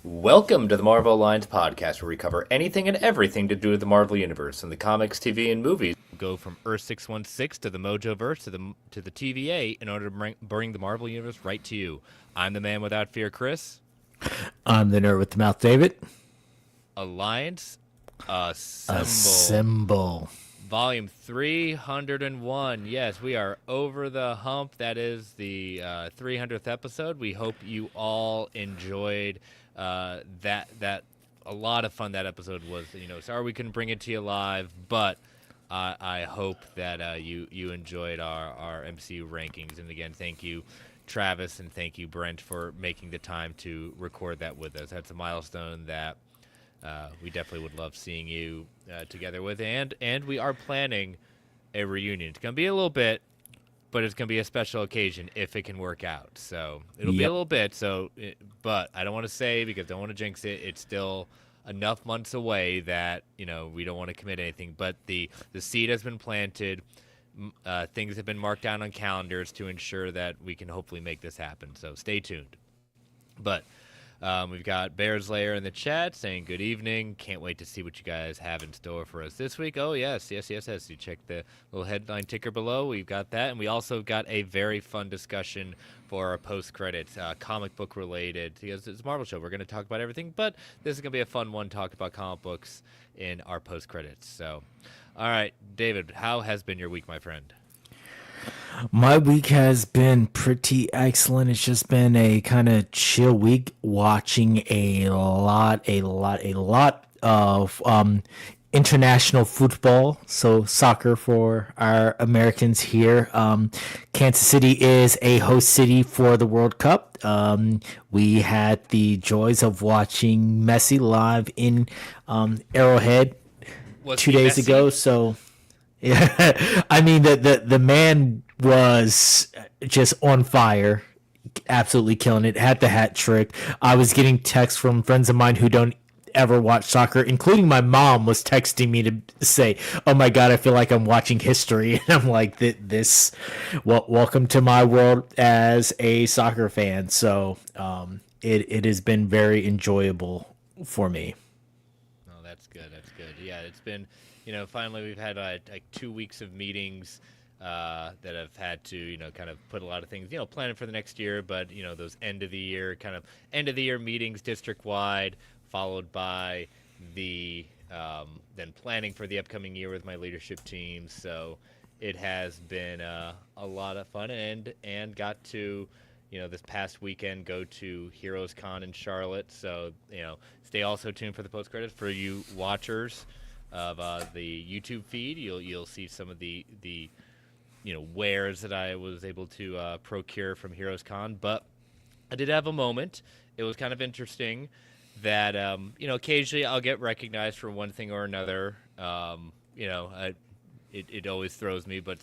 Welcome to the Marvel Alliance podcast, where we cover anything and everything to do with the Marvel Universe and the comics, TV, and movies. We'll go from Earth 616 to the Mojoverse to the TVA in order to bring the Marvel Universe right to you. I'm the man without fear, Chris. I'm the nerd with the mouth, David. Alliance Assemble. Assemble. Volume 301. Yes, we are over the hump. That is the 300th episode. We hope you all enjoyed that. A lot of fun that episode was. Sorry we couldn't bring it to you live, but I hope that you enjoyed our MCU rankings. And again, thank you, Travis, and thank you, Brent, for making the time to record that with us. That's a milestone that we definitely would love seeing you together with. And we are planning a reunion. It's going to be a little bit, but it's going to be a special occasion if it can work out. So it'll be a little bit. But I don't want to say, because I don't want to jinx it. It's still enough months away that we don't want to commit anything. But the seed has been planted. Things have been marked down on calendars to ensure that we can hopefully make this happen. So stay tuned. But we've got Bears Lair in the chat saying good evening. Can't wait to see what you guys have in store for us this week. Oh, yes. You check the little headline ticker below. We've got that. And we also got a very fun discussion for our post-credits, comic book related. Because it's a Marvel show. We're going to talk about everything. But this is going to be a fun one, talk about comic books in our post-credits. So, all right, David, how has been your week, my friend? My week has been pretty excellent. It's just been a kind of chill week, watching a lot of international football, so soccer for our Americans here. Kansas City is a host city for the World Cup. We had the joys of watching Messi live in Arrowhead Was 2 days ago. So, yeah, I mean the man was just on fire, absolutely killing it. Had the hat trick. I was getting texts from friends of mine who don't ever watch soccer, including my mom was texting me to say, "Oh my god, I feel like I'm watching history." And I'm like, "This, well, welcome to my world as a soccer fan." So, it has been very enjoyable for me. Oh, that's good. That's good. Yeah, it's been, finally we've had like 2 weeks of meetings that have had to, kind of put a lot of things, planning for the next year, but, those end of the year meetings district wide, followed by the then planning for the upcoming year with my leadership team. So it has been a lot of fun, and got to, this past weekend go to Heroes Con in Charlotte. So, stay also tuned for the post credits for you watchers of the YouTube feed. You'll see some of the wares that I was able to procure from Heroes Con. But I did have a moment. It was kind of interesting that occasionally I'll get recognized for one thing or another. It always throws me, but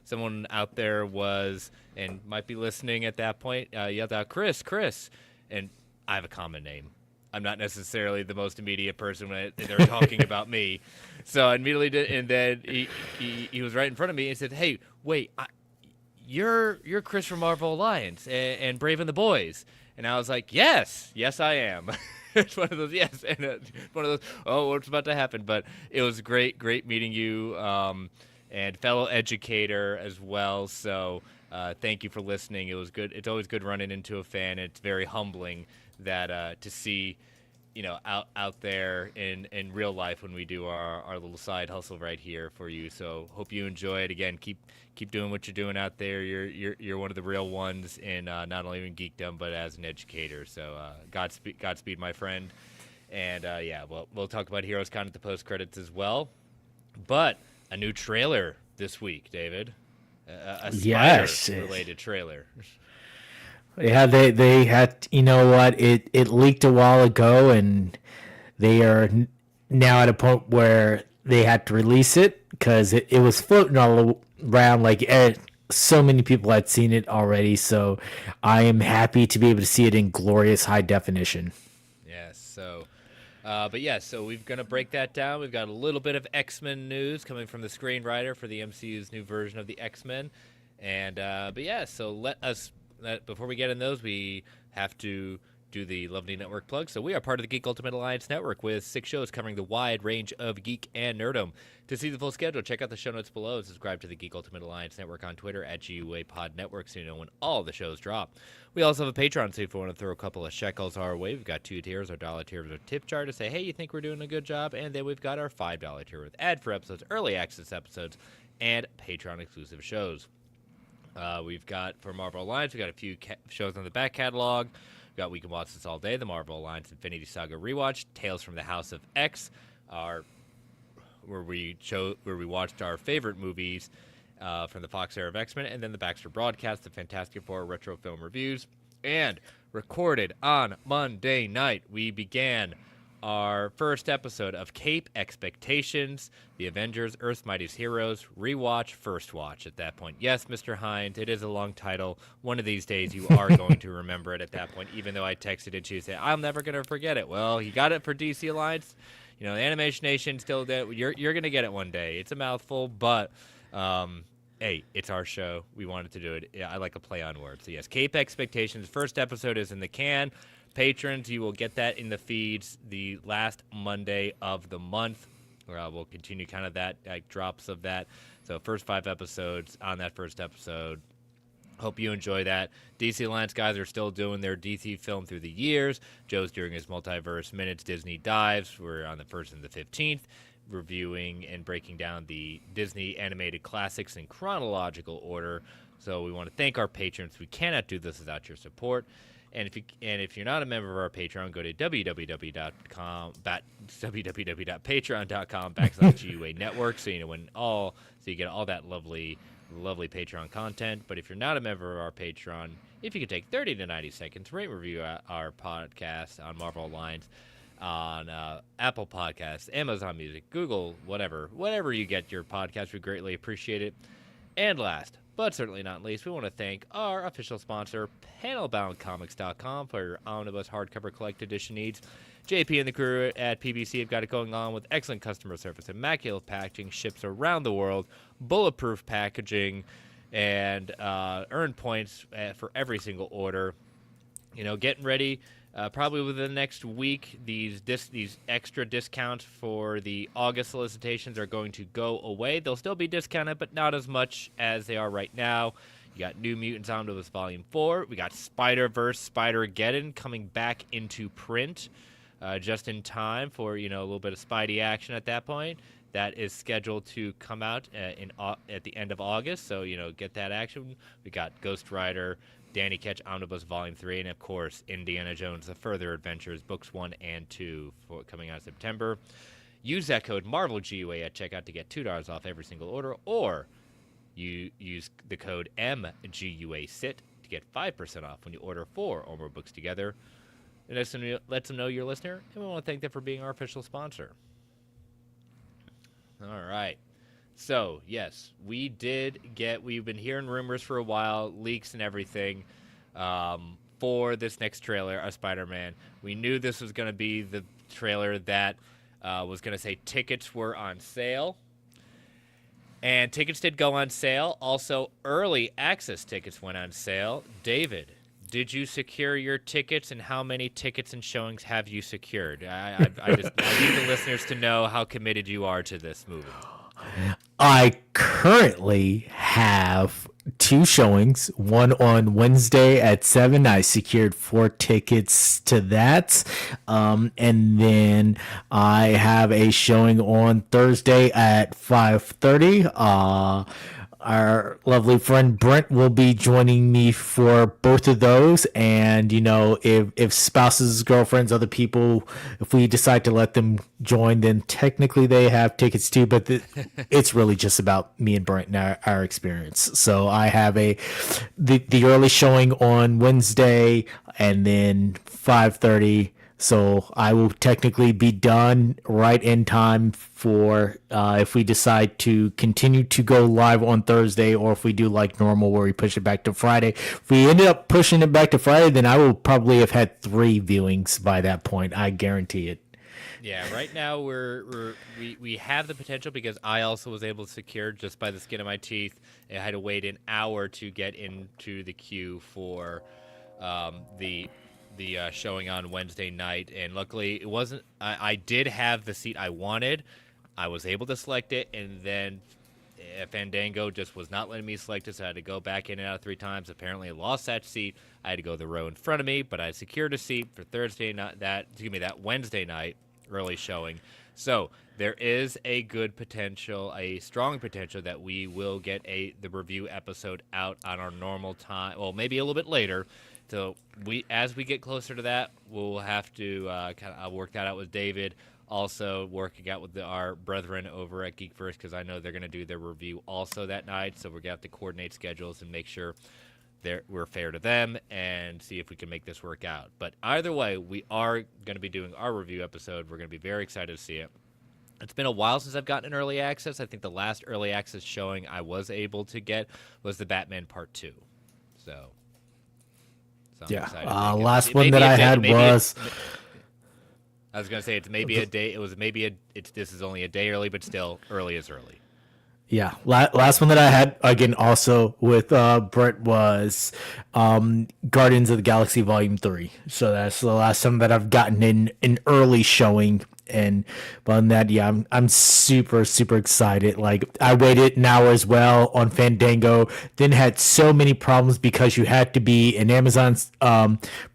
someone out there was, and might be listening at that point, yelled out, Chris, and I have a common name. I'm not necessarily the most immediate person when they're talking about me. So I immediately did, and then he was right in front of me and said, "Hey, wait, you're Chris from Marvel Alliance and Brave and the Boys." And I was like, yes, I am. It's one of those, yes, and one of those, oh, what's about to happen? But it was great meeting you, and fellow educator as well. So thank you for listening. It was good. It's always good running into a fan. It's very humbling that to see, out there in real life when we do our little side hustle right here for you. So hope you enjoy it. Again, keep doing what you're doing out there. You're one of the real ones in not only in geekdom but as an educator. So Godspeed, my friend. And we'll talk about Heroes Con at the post credits as well. But a new trailer this week, David. A Spider-related trailer. Yeah, they had, it leaked a while ago, and they are now at a point where they had to release it because it was floating all around, like so many people had seen it already. So I am happy to be able to see it in glorious high definition. Yes. So, so we're gonna break that down. We've got a little bit of X-Men news coming from the screenwriter for the MCU's new version of the X-Men, and so let us. Before we get in those, we have to do the lovely network plug. So we are part of the Geek Ultimate Alliance Network with 6 shows covering the wide range of geek and nerdom. To see the full schedule, check out the show notes below. Subscribe to the Geek Ultimate Alliance Network on Twitter at GUA Pod Network so you know when all the shows drop. We also have a Patreon, so if you want to throw a couple of shekels our way, we've got 2 tiers, our dollar tier with a tip jar to say, hey, you think we're doing a good job? And then we've got our $5 tier with ad-free episodes, early access episodes, and Patreon-exclusive shows. We've got, for Marvel Alliance, we've got a few shows on the back catalog. We've got We Can Watch This All Day, the Marvel Alliance Infinity Saga Rewatch, Tales from the House of X, where we watched our favorite movies from the Fox era of X-Men, and then the Baxter Broadcast, the Fantastic Four Retro Film Reviews. And recorded on Monday night, we began our first episode of Cape Expectations, The Avengers, Earth's Mightiest Heroes, Rewatch, First Watch at that point. Yes, Mr. Hines, it is a long title. One of these days you are going to remember it at that point, even though I texted it to you, say, I'm never going to forget it. Well, you got it for DC Alliance. You know, the Animation Nation still did. You're going to get it one day. It's a mouthful, but hey, it's our show. We wanted to do it. Yeah, I like a play on words. So yes, Cape Expectations. First episode is in the can. Patrons, you will get that in the feeds the last Monday of the month. We'll continue kind of that, like drops of that. So first 5 episodes on that first episode. Hope you enjoy that. DC Alliance guys are still doing their DC film through the years. Joe's doing his Multiverse Minutes Disney Dives. We're on the 1st and the 15th, reviewing and breaking down the Disney animated classics in chronological order. So we want to thank our patrons. We cannot do this without your support. And if you're not a member of our Patreon, go to www.patreon.com/GUA Network so you get all that lovely Patreon content. But if you're not a member of our Patreon, if you could take 30 to 90 seconds, rate and review our podcast on Marvel Alliance on Apple Podcasts, Amazon Music, Google, whatever you get your podcast, we greatly appreciate it. And last, but certainly not least, we want to thank our official sponsor, PanelBoundComics.com, for your omnibus hardcover collected edition needs. JP and the crew at PBC have got it going on with excellent customer service, immaculate packaging, ships around the world, bulletproof packaging, and earn points for every single order. You know, getting ready. Probably within the next week, these extra discounts for the August solicitations are going to go away. They'll still be discounted, but not as much as they are right now. You got New Mutants Omnibus Volume 4. We got Spider-Verse, Spider-Geddon coming back into print just in time for, a little bit of Spidey action at that point. That is scheduled to come out at the end of August, so, get that action. We got Ghost Rider, Danny Ketch Omnibus Volume 3, and of course, Indiana Jones: The Further Adventures, Books 1 and 2, coming out in September. Use that code MarvelGUA at checkout to get $2 off every single order, or you use the code MGUASIT to get 5% off when you order 4 or more books together. And lets them know you're a listener, and we want to thank them for being our official sponsor. All right. So, yes, we've been hearing rumors for a while, leaks and everything, for this next trailer of Spider-Man. We knew this was going to be the trailer that was going to say tickets were on sale. And tickets did go on sale. Also, early access tickets went on sale. David, did you secure your tickets, and how many tickets and showings have you secured? I need the listeners to know how committed you are to this movie. I currently have 2 showings, one on Wednesday at 7. I secured 4 tickets to that. And then I have a showing on Thursday at 5:30. Our lovely friend Brent will be joining me for both of those. And, if spouses, girlfriends, other people, if we decide to let them join, then technically they have tickets too. But it's really just about me and Brent and our experience. So I have the early showing on Wednesday and then 5:30. So I will technically be done right in time for if we decide to continue to go live on Thursday, or if we do like normal where we push it back to Friday. If we ended up pushing it back to Friday, then I will probably have had 3 viewings by that point. I guarantee it. Yeah, right now we have the potential, because I also was able to secure just by the skin of my teeth. I had to wait an hour to get into the queue for the the showing on Wednesday night, and luckily it wasn't. I did have the seat I wanted. I was able to select it, and then Fandango just was not letting me select it, so I had to go back in and out 3 times. Apparently, I lost that seat. I had to go the row in front of me, but I secured a seat for Thursday night. That Wednesday night early showing. So there is a good potential, a strong potential that we will get the review episode out on our normal time. Well, maybe a little bit later. So as we get closer to that, we'll have to kind of work that out with David. Also working out with our brethren over at GeekVerse, because I know they're going to do their review also that night. So we're going to have to coordinate schedules and make sure we're fair to them and see if we can make this work out. But either way, we are going to be doing our review episode. We're going to be very excited to see it. It's been a while since I've gotten an early access. I think the last early access showing I was able to get was the Batman Part 2. So I'm excited. Last one that I had was... I was going to say it's maybe a day. This is only a day early, but still early is early. Yeah, last one that I had, again, also with Brett, was Guardians of the Galaxy Volume 3. So that's the last time that I've gotten in an early showing. And on that, yeah, I'm super, super excited. Like, I waited an hour as well on Fandango, then had so many problems because you had to be an Amazon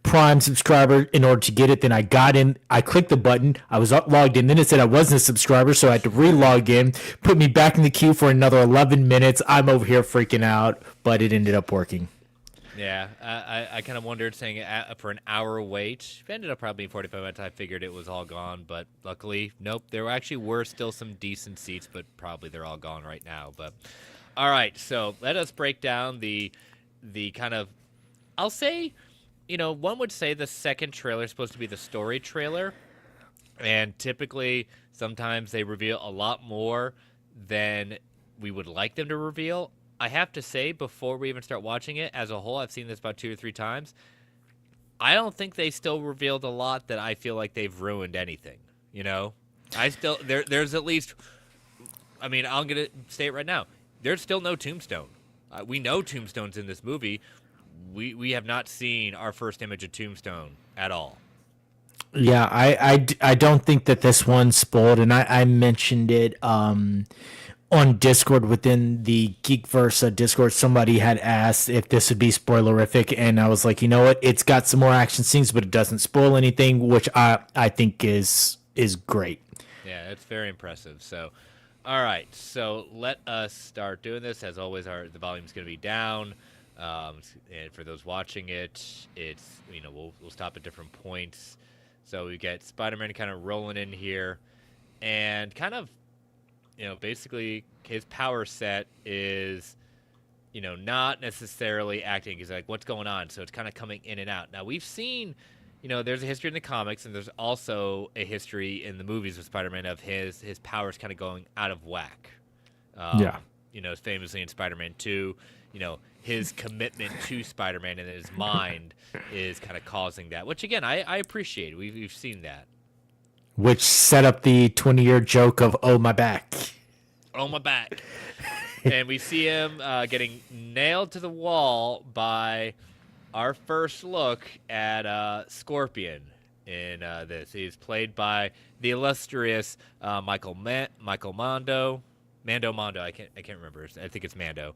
Prime subscriber in order to get it. Then I got in, I clicked the button, I was logged in, then it said I wasn't a subscriber, so I had to re-log in, put me back in the queue for another 11 minutes. I'm over here freaking out, but it ended up working. Yeah, I kind of wondered, saying for an hour wait. It ended up probably being 45 minutes. I figured it was all gone, but luckily, nope. There actually were still some decent seats, but probably they're all gone right now. But all right, so let us break down the kind of, I'll say, one would say the second trailer is supposed to be the story trailer, and typically sometimes they reveal a lot more than we would like them to reveal. I have to say, before we even start watching it as a whole, I've seen this about 2 or 3 times. I don't think they still revealed a lot that I feel like they've ruined anything. I still there's at least. I mean, I'm gonna say it right now. There's still no Tombstone. We know Tombstone's in this movie. We have not seen our first image of Tombstone at all. Yeah, I don't think that this one's spoiled, and I mentioned it on Discord, within the GeekVerse Discord. Somebody had asked if this would be spoilerific, and I was like, you know what? It's got some more action scenes, but it doesn't spoil anything, which I think is great. Yeah, it's very impressive. So, all right, so let us start doing this. As always, the volume's going to be down, and for those watching it's we'll stop at different points. So we get Spider-Man kind of rolling in here, and kind of. Basically his power set is, not necessarily acting. He's like, what's going on? So it's kind of coming in and out. Now, we've seen, there's a history in the comics, and there's also a history in the movies with Spider-Man of his powers kind of going out of whack. Yeah. Famously in Spider-Man 2, his commitment to Spider-Man and his mind is kind of causing that, which, again, I appreciate. We've seen that. Which set up the 20-year joke of, oh, my back. Oh, my back. And we see him getting nailed to the wall by our first look at Scorpion in this. He's played by the illustrious Michael Mando. Mando. I can't remember. I think it's Mando.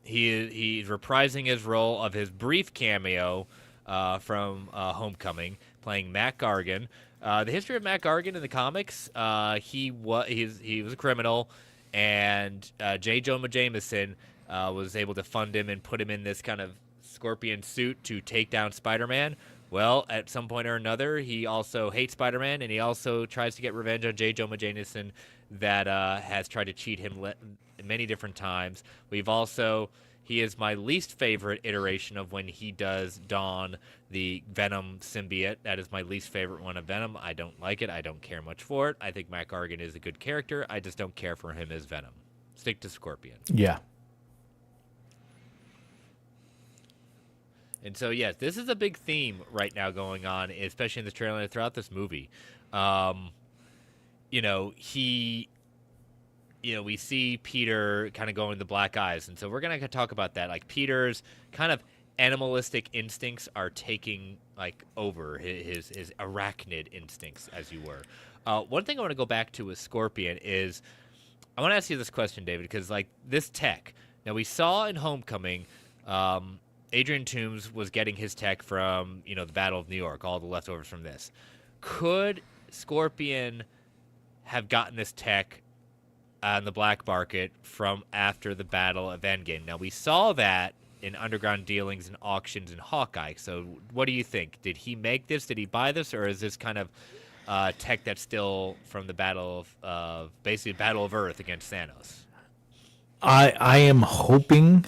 He's reprising his role of his brief cameo from Homecoming, playing Matt Gargan. The history of Matt Gargan in the comics, he was a criminal, and J. Jonah Jameson was able to fund him and put him in this kind of scorpion suit to take down Spider-Man. Well, at some point or another, he also hates Spider-Man, and he also tries to get revenge on J. Jonah Jameson that has tried to cheat him many different times. He is my least favorite iteration of when he does don the Venom symbiote. That is my least favorite one of Venom. I don't like it. I don't care much for it. I think Matt Gargan is a good character. I just don't care for him as Venom. Stick to Scorpion. Yeah. And so, yes, this is a big theme right now going on, especially in this trailer and throughout this movie. We see Peter kind of going to black eyes. And so we're going to talk about that. Like, Peter's kind of animalistic instincts are taking like over his arachnid instincts, as you were. One thing I want to go back to with Scorpion is I want to ask you this question, David, because like this tech. Now we saw in Homecoming, Adrian Toomes was getting his tech from the Battle of New York, all the leftovers from this. Could Scorpion have gotten this tech on the black market from after the Battle of Endgame? Now we saw that in underground dealings and auctions in Hawkeye. So what do you think? Did he make this? Did he buy this? Or is this kind of tech that's still from the Battle of basically Battle of Earth against Thanos? I am hoping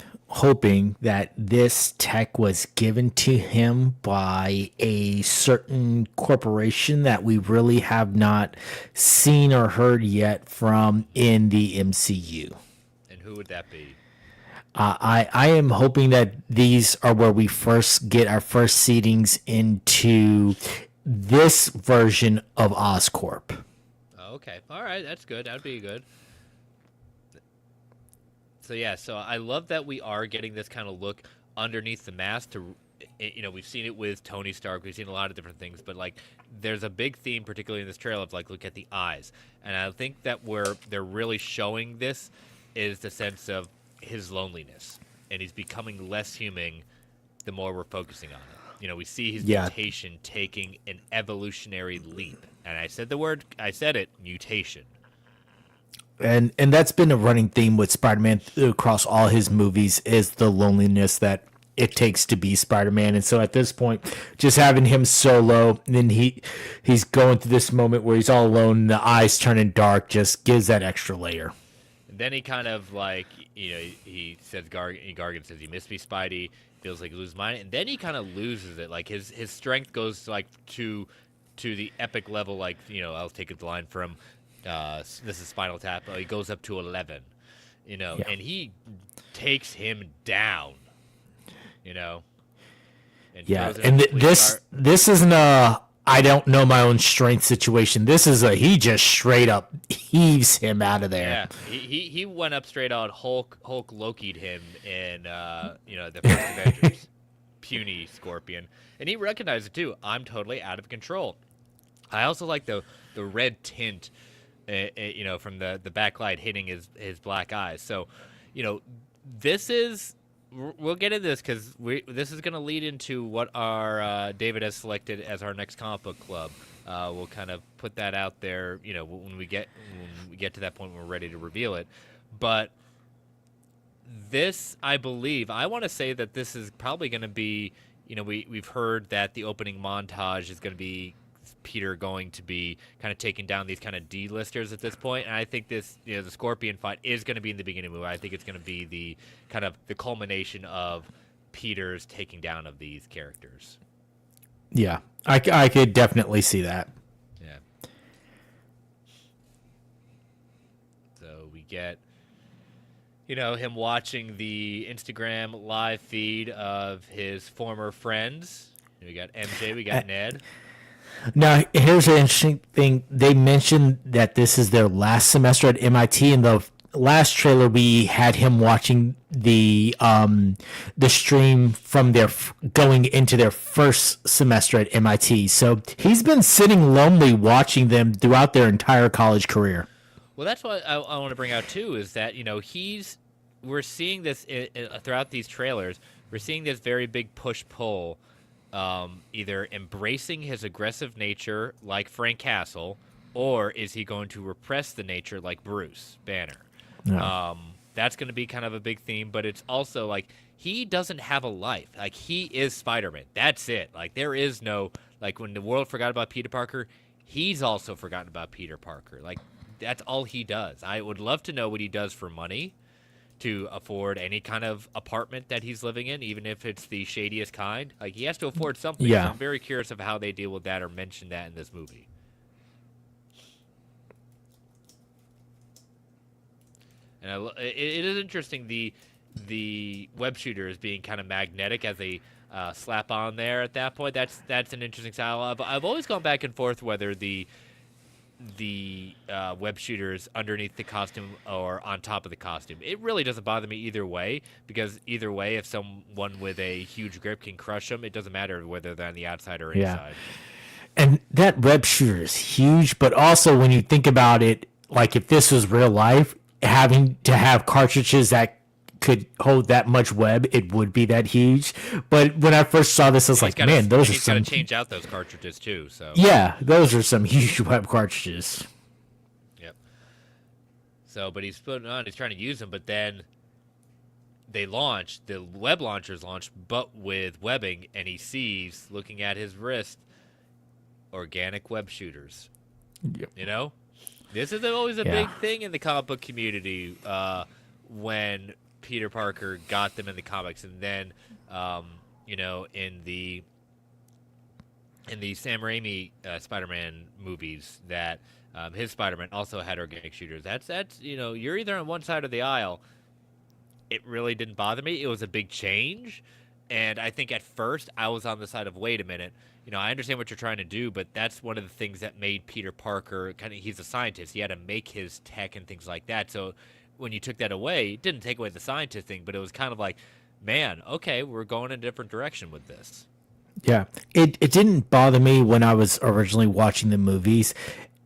that this tech was given to him by a certain corporation that we really have not seen or heard yet from in the MCU. And who would that be? I am hoping that these are where we first get our first seedings into this version of Oscorp. Okay. All right. That's good. That'd be good. So, yeah. So I love that we are getting this kind of look underneath the mask. We've seen it with Tony Stark. We've seen a lot of different things. But, like, there's a big theme, particularly in this trailer, of, like, look at the eyes. And I think that where they're really showing this is the sense of his loneliness, and he's becoming less human the more we're focusing on it. We see his mutation taking an evolutionary leap, and I said it, mutation. And that's been a running theme with Spider-Man across all his movies, is the loneliness that it takes to be Spider-Man. And so at this point, just having him solo, and then he's going through this moment where he's all alone and the eyes turning dark, just gives that extra layer. Then he kind of like, he says, Gargan says, "You miss me, Spidey." Feels like he loses mine, and then he kind of loses it. Like his strength goes like to the epic level. Like I'll take the line from this is Spinal Tap. He goes up to 11, and he takes him down. And this isn't a I don't know my own strength situation. This is he just straight up heaves him out of there. Yeah, he went up straight out. Hulk Loki'd him in the first Avengers, puny Scorpion, and he recognized it too. I'm totally out of control. I also like the red tint, from the backlight hitting his black eyes. So, this is. We'll get into this because this is going to lead into what our David has selected as our next comic book club. We'll kind of put that out there, when we get to that point when we're ready to reveal it. But this, I believe, I want to say that this is probably going to be, we've heard that the opening montage is going to be Peter going to be kind of taking down these kind of D-listers at this point, and I think this, the Scorpion fight is going to be in the beginning of the movie. I think it's going to be the kind of the culmination of Peter's taking down of these characters. Yeah, I could definitely see that. Yeah. So we get, him watching the Instagram live feed of his former friends. We got MJ, we got Ned. Now, here's an interesting thing. They mentioned that this is their last semester at MIT. In the last trailer, we had him watching the stream from their going into their first semester at MIT. So he's been sitting lonely watching them throughout their entire college career. Well, that's what I want to bring out too. Is that we're seeing this throughout these trailers. We're seeing this very big push-pull. Either embracing his aggressive nature like Frank Castle, or is he going to repress the nature like Bruce Banner? Yeah. That's going to be kind of a big theme, but it's also like he doesn't have a life. Like he is Spider-Man. That's it. Like there is no, like when the world forgot about Peter Parker, he's also forgotten about Peter Parker. Like that's all he does. I would love to know what he does for money to afford any kind of apartment that he's living in, even if it's the shadiest kind. Like, he has to afford something. Yeah. So I'm very curious of how they deal with that or mention that in this movie. And it is interesting, the web shooter is being kind of magnetic as they slap on there at that point. That's an interesting style. I've always gone back and forth whether the the web shooters underneath the costume or on top of the costume. It really doesn't bother me either way, because either way, if someone with a huge grip can crush them, it doesn't matter whether they're on the outside or Yeah. inside. And that web shooter is huge, but also when you think about it, like if this was real life, having to have cartridges that could hold that much web, it would be that huge. But when I first saw this, I was like, man, those are he's got to some. change out those cartridges too. So Yeah, those are some huge web cartridges. Yep. So, but he's putting on, he's trying to use them, but then they launch, the web launchers launch, but with webbing, and he sees, looking at his wrist, organic web shooters. Yep. You know? This is always a Yeah. big thing in the comic book community when Peter Parker got them in the comics, and then, you know, in the Sam Raimi Spider-Man movies, that his Spider-Man also had organic shooters. That's you know, you're either on one side of the aisle. It really didn't bother me. It was a big change, and I think at first I was on the side of, wait a minute, you know, I understand what you're trying to do, but that's one of the things that made Peter Parker he's a scientist. He had to make his tech and things like that. So when you took that away, it didn't take away the scientist thing, but it was kind of like, man, okay, we're going in a different direction with this. Yeah, it didn't bother me when I was originally watching the movies,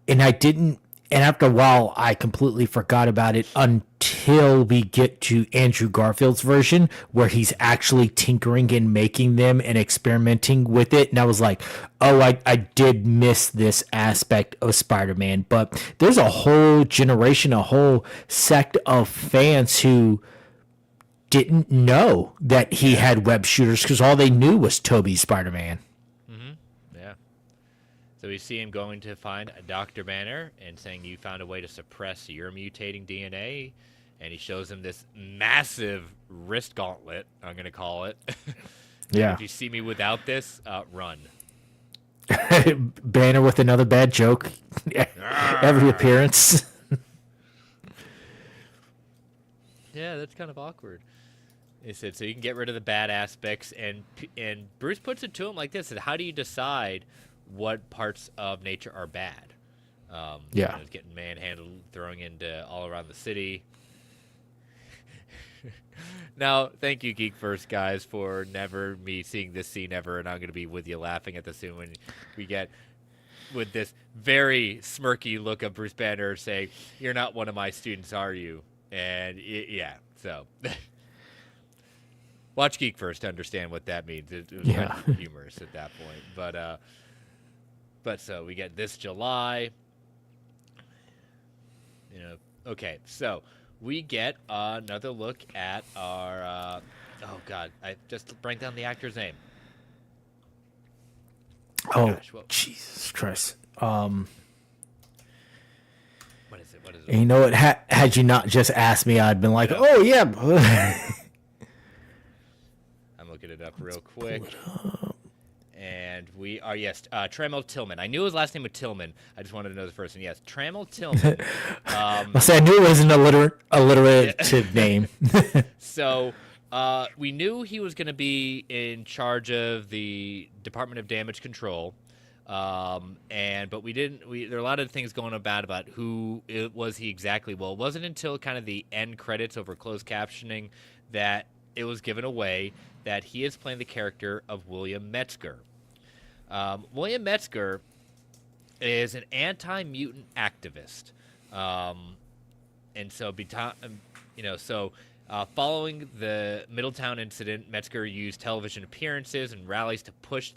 and after a while I completely forgot about it until we get to Andrew Garfield's version, where he's actually tinkering and making them and experimenting with it, and I was like, oh, I did miss this aspect of Spider-Man. But there's a whole generation, a whole sect of fans who didn't know that he had web shooters because all they knew was Tobey's Spider-Man. Yeah. So we see him going to find Dr. Banner and saying, you found a way to suppress your mutating DNA. And he shows him this massive wrist gauntlet, I'm going to call it. Yeah. If you see me without this, run. Banner with another bad joke. Every appearance. Yeah, that's kind of awkward. He said, so you can get rid of the bad aspects. And Bruce puts it to him like this: how do you decide what parts of nature are bad? Yeah. You know, getting manhandled, throwing into all around the city. Now, thank you, GeekVerse guys, for never me seeing this scene ever, and I'm going to be with you laughing at the scene when we get with this very smirky look of Bruce Banner saying, "You're not one of my students, are you?" And yeah, so watch GeekVerse to understand what that means. It was kind of humorous at that point, but so we get this July. You know, okay, so we get another look at our. Oh God, I just bring down the actor's name. Oh, gosh, Jesus Christ. What is it? What is it? And you know what? Had you not just asked me, I'd been like, oh, yeah. I'm looking it up real quick. And we are, yes, Trammell Tillman. I knew his last name was Tillman. I just wanted to know the first one. Yes, Trammell Tillman. I knew it was an alliterative name. So we knew he was going to be in charge of the Department of Damage Control. But we didn't. There are a lot of things going about who was he exactly. Well, it wasn't until kind of the end credits over closed captioning that it was given away that he is playing the character of William Metzger. William Metzger is an anti-mutant activist, and so following the Middletown incident, Metzger used television appearances and rallies to push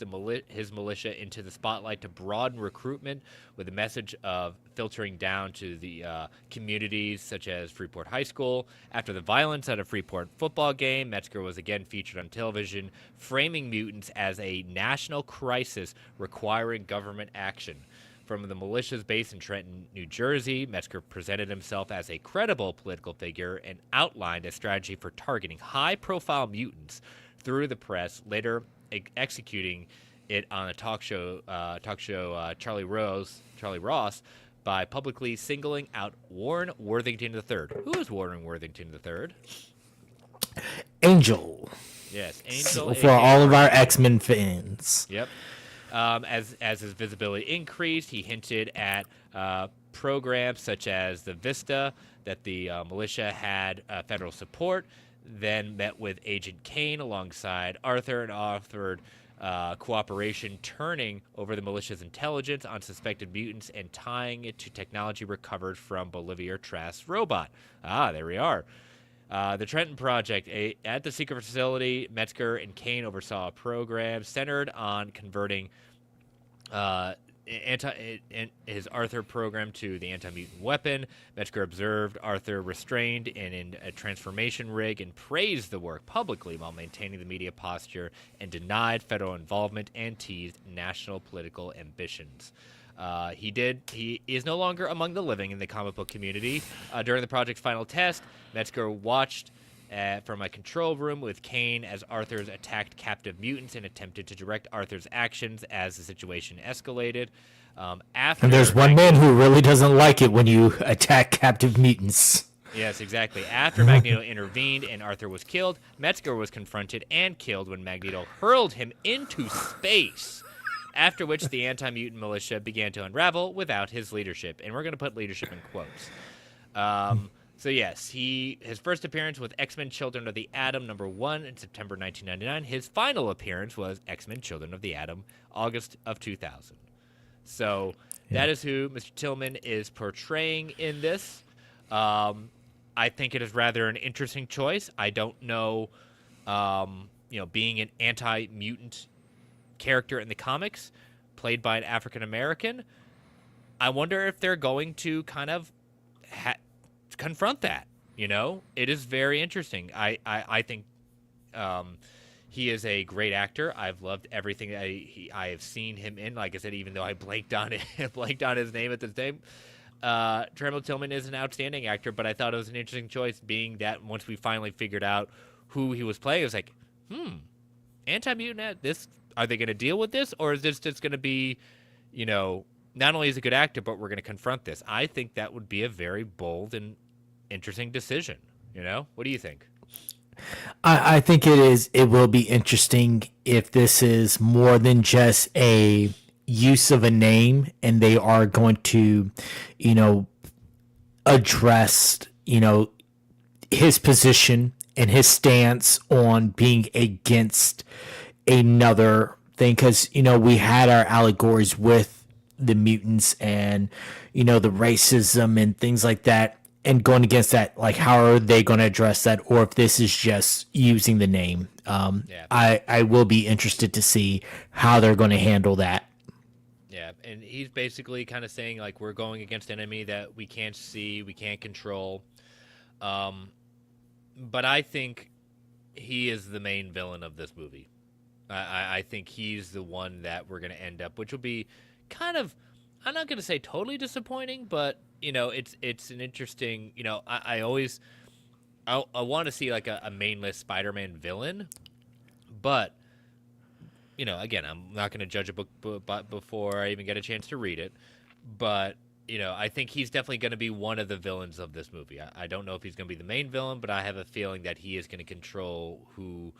his militia into the spotlight to broaden recruitment with a message of filtering down to the communities such as Freeport High School. After the violence at a Freeport football game, Metzger was again featured on television, framing mutants as a national crisis requiring government action. From the militia's base in Trenton, New Jersey, Metzger presented himself as a credible political figure and outlined a strategy for targeting high-profile mutants through the press, later executing it on a talk show Charlie Ross, by publicly singling out Warren Worthington III. Who is Warren Worthington III? Angel. Yes, Angel. So for all of our X-Men fans. Yep. As his visibility increased, he hinted at programs such as the Vista that the militia had federal support. Then met with Agent Kane alongside Arthur and offered cooperation, turning over the militia's intelligence on suspected mutants and tying it to technology recovered from Bolivia Trask's robot. Ah, there we are. The Trenton Project. At the secret facility, Metzger and Kane oversaw a program centered on converting his Arthur program to the anti-mutant weapon. Metzger observed Arthur restrained and in a transformation rig and praised the work publicly while maintaining the media posture and denied federal involvement and teased national political ambitions. He is no longer among the living in the comic book community. During the project's final test, Metzger watched from a control room with Kane as Arthur's attacked captive mutants and attempted to direct Arthur's actions as the situation escalated. And there's one man who really doesn't like it when you attack captive mutants. Yes, exactly. After Magneto intervened and Arthur was killed, Metzger was confronted and killed when Magneto hurled him into space. After which the anti-mutant militia began to unravel without his leadership. And we're going to put leadership in quotes. So yes, his first appearance with X-Men Children of the Atom #1 in September 1999. His final appearance was X-Men Children of the Atom, August of 2000. So that is who Mr. Tillman is portraying in this. I think it is rather an interesting choice. I don't know, being an anti-mutant character in the comics, played by an African American, I wonder if they're going to kind of confront that. It is very interesting. I think he is a great actor. I've loved everything that I have seen him in. Like I said, even though I blanked on his name at the time. Tremble Tillman is an outstanding actor, but I thought it was an interesting choice, being that once we finally figured out who he was playing, it was like, anti-mutant. Are they going to deal with this, or is this just going to be, not only is he a good actor, but we're going to confront this? I think that would be a very bold and interesting decision. What do you think? I think it will be interesting if this is more than just a use of a name, and they are going to, address, his position and his stance on being against another thing. Because, we had our allegories with the mutants and, the racism and things like that. And going against that, like, how are they going to address that? Or if this is just using the name. I will be interested to see how they're going to handle that. Yeah, and he's basically kind of saying, like, we're going against an enemy that we can't see, we can't control. But I think he is the main villain of this movie. I think he's the one that we're going to end up, which will be kind of, I'm not going to say totally disappointing, but, it's an interesting, I want to see, like, a mainless Spider-Man villain, but, again, I'm not going to judge a book before I even get a chance to read it, but, I think he's definitely going to be one of the villains of this movie. I don't know if he's going to be the main villain, but I have a feeling that he is going to control who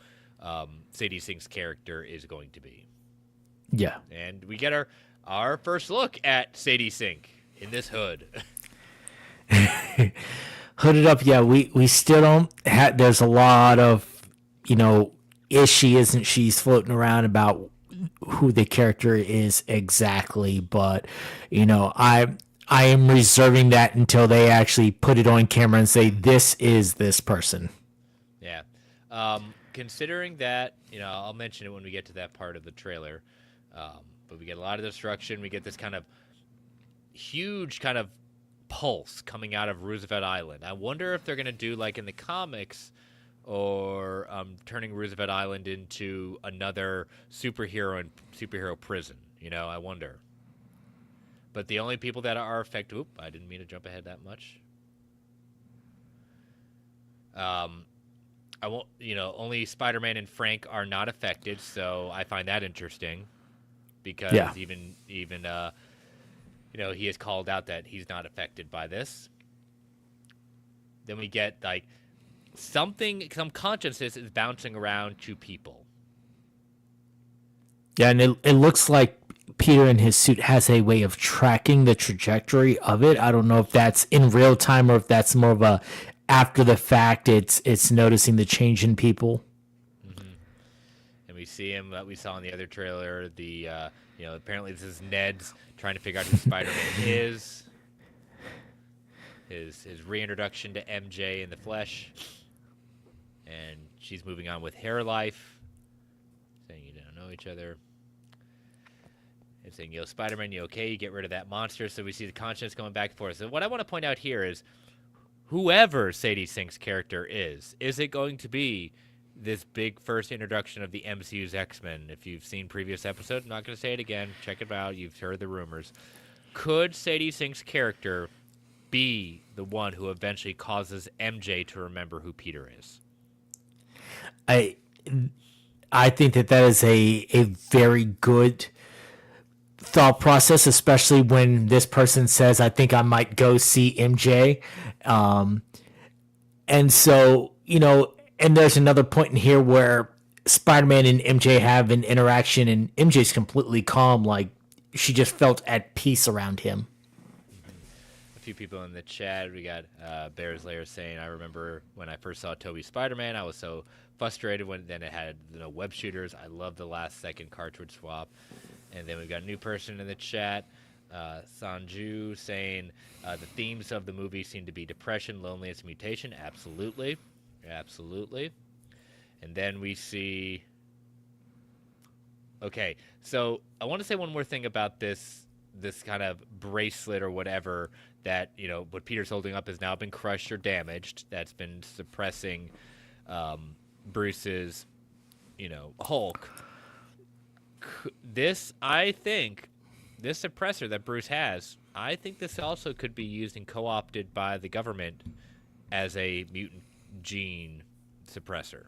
Sadie Sink's character is going to be. Yeah. And we get our first look at Sadie Sink in this hood. Hooded up, yeah. We still don't have. There's a lot of, is she, isn't she's floating around about who the character is exactly. But I am reserving that until they actually put it on camera and say this is this person. Yeah. Considering that, I'll mention it when we get to that part of the trailer. But we get a lot of destruction. We get this kind of huge kind of pulse coming out of Roosevelt Island. I wonder if they're going to do like in the comics, or turning Roosevelt Island into another superhero prison. I wonder. But the only people that are affected. Oop, I didn't mean to jump ahead that much. I won't. Only Spider-Man and Frank are not affected, so I find that interesting. Because even he has called out that he's not affected by this. Then we get like some consciousness is bouncing around to people. Yeah, and it looks like Peter in his suit has a way of tracking the trajectory of it. I don't know if that's in real time or if that's more of a after the fact. It's noticing the change in people. And we see him that we saw in the other trailer. Apparently this is Ned's trying to figure out who Spider-Man is. His reintroduction to MJ in the flesh, and she's moving on with her life, saying you don't know each other. And saying, yo, Spider-Man, you okay? You get rid of that monster. So we see the conscience going back and forth. So what I want to point out here is, whoever Sadie Sink's character is it going to be this big first introduction of the MCU's X-Men? If you've seen previous episodes, I'm not going to say it again. Check it out. You've heard the rumors. Could Sadie Sink's character be the one who eventually causes MJ to remember who Peter is? I think that is a very good thought process, especially when this person says, I think I might go see MJ. And so, and there's another point in here where Spider-Man and MJ have an interaction and MJ's completely calm. Like, she just felt at peace around him. A few people in the chat. We got Bears Lair saying, I remember when I first saw Toby's Spider-Man, I was so frustrated when then it had web shooters. I love the last second cartridge swap. And then we've got a new person in the chat, Sanju, saying the themes of the movie seem to be depression, loneliness, mutation. Absolutely. Absolutely. And then we see... Okay, so I want to say one more thing about this kind of bracelet or whatever that, what Peter's holding up has now been crushed or damaged. That's been suppressing Bruce's, Hulk. I think, this suppressor that Bruce has, I think this also could be used and co-opted by the government as a mutant gene suppressor.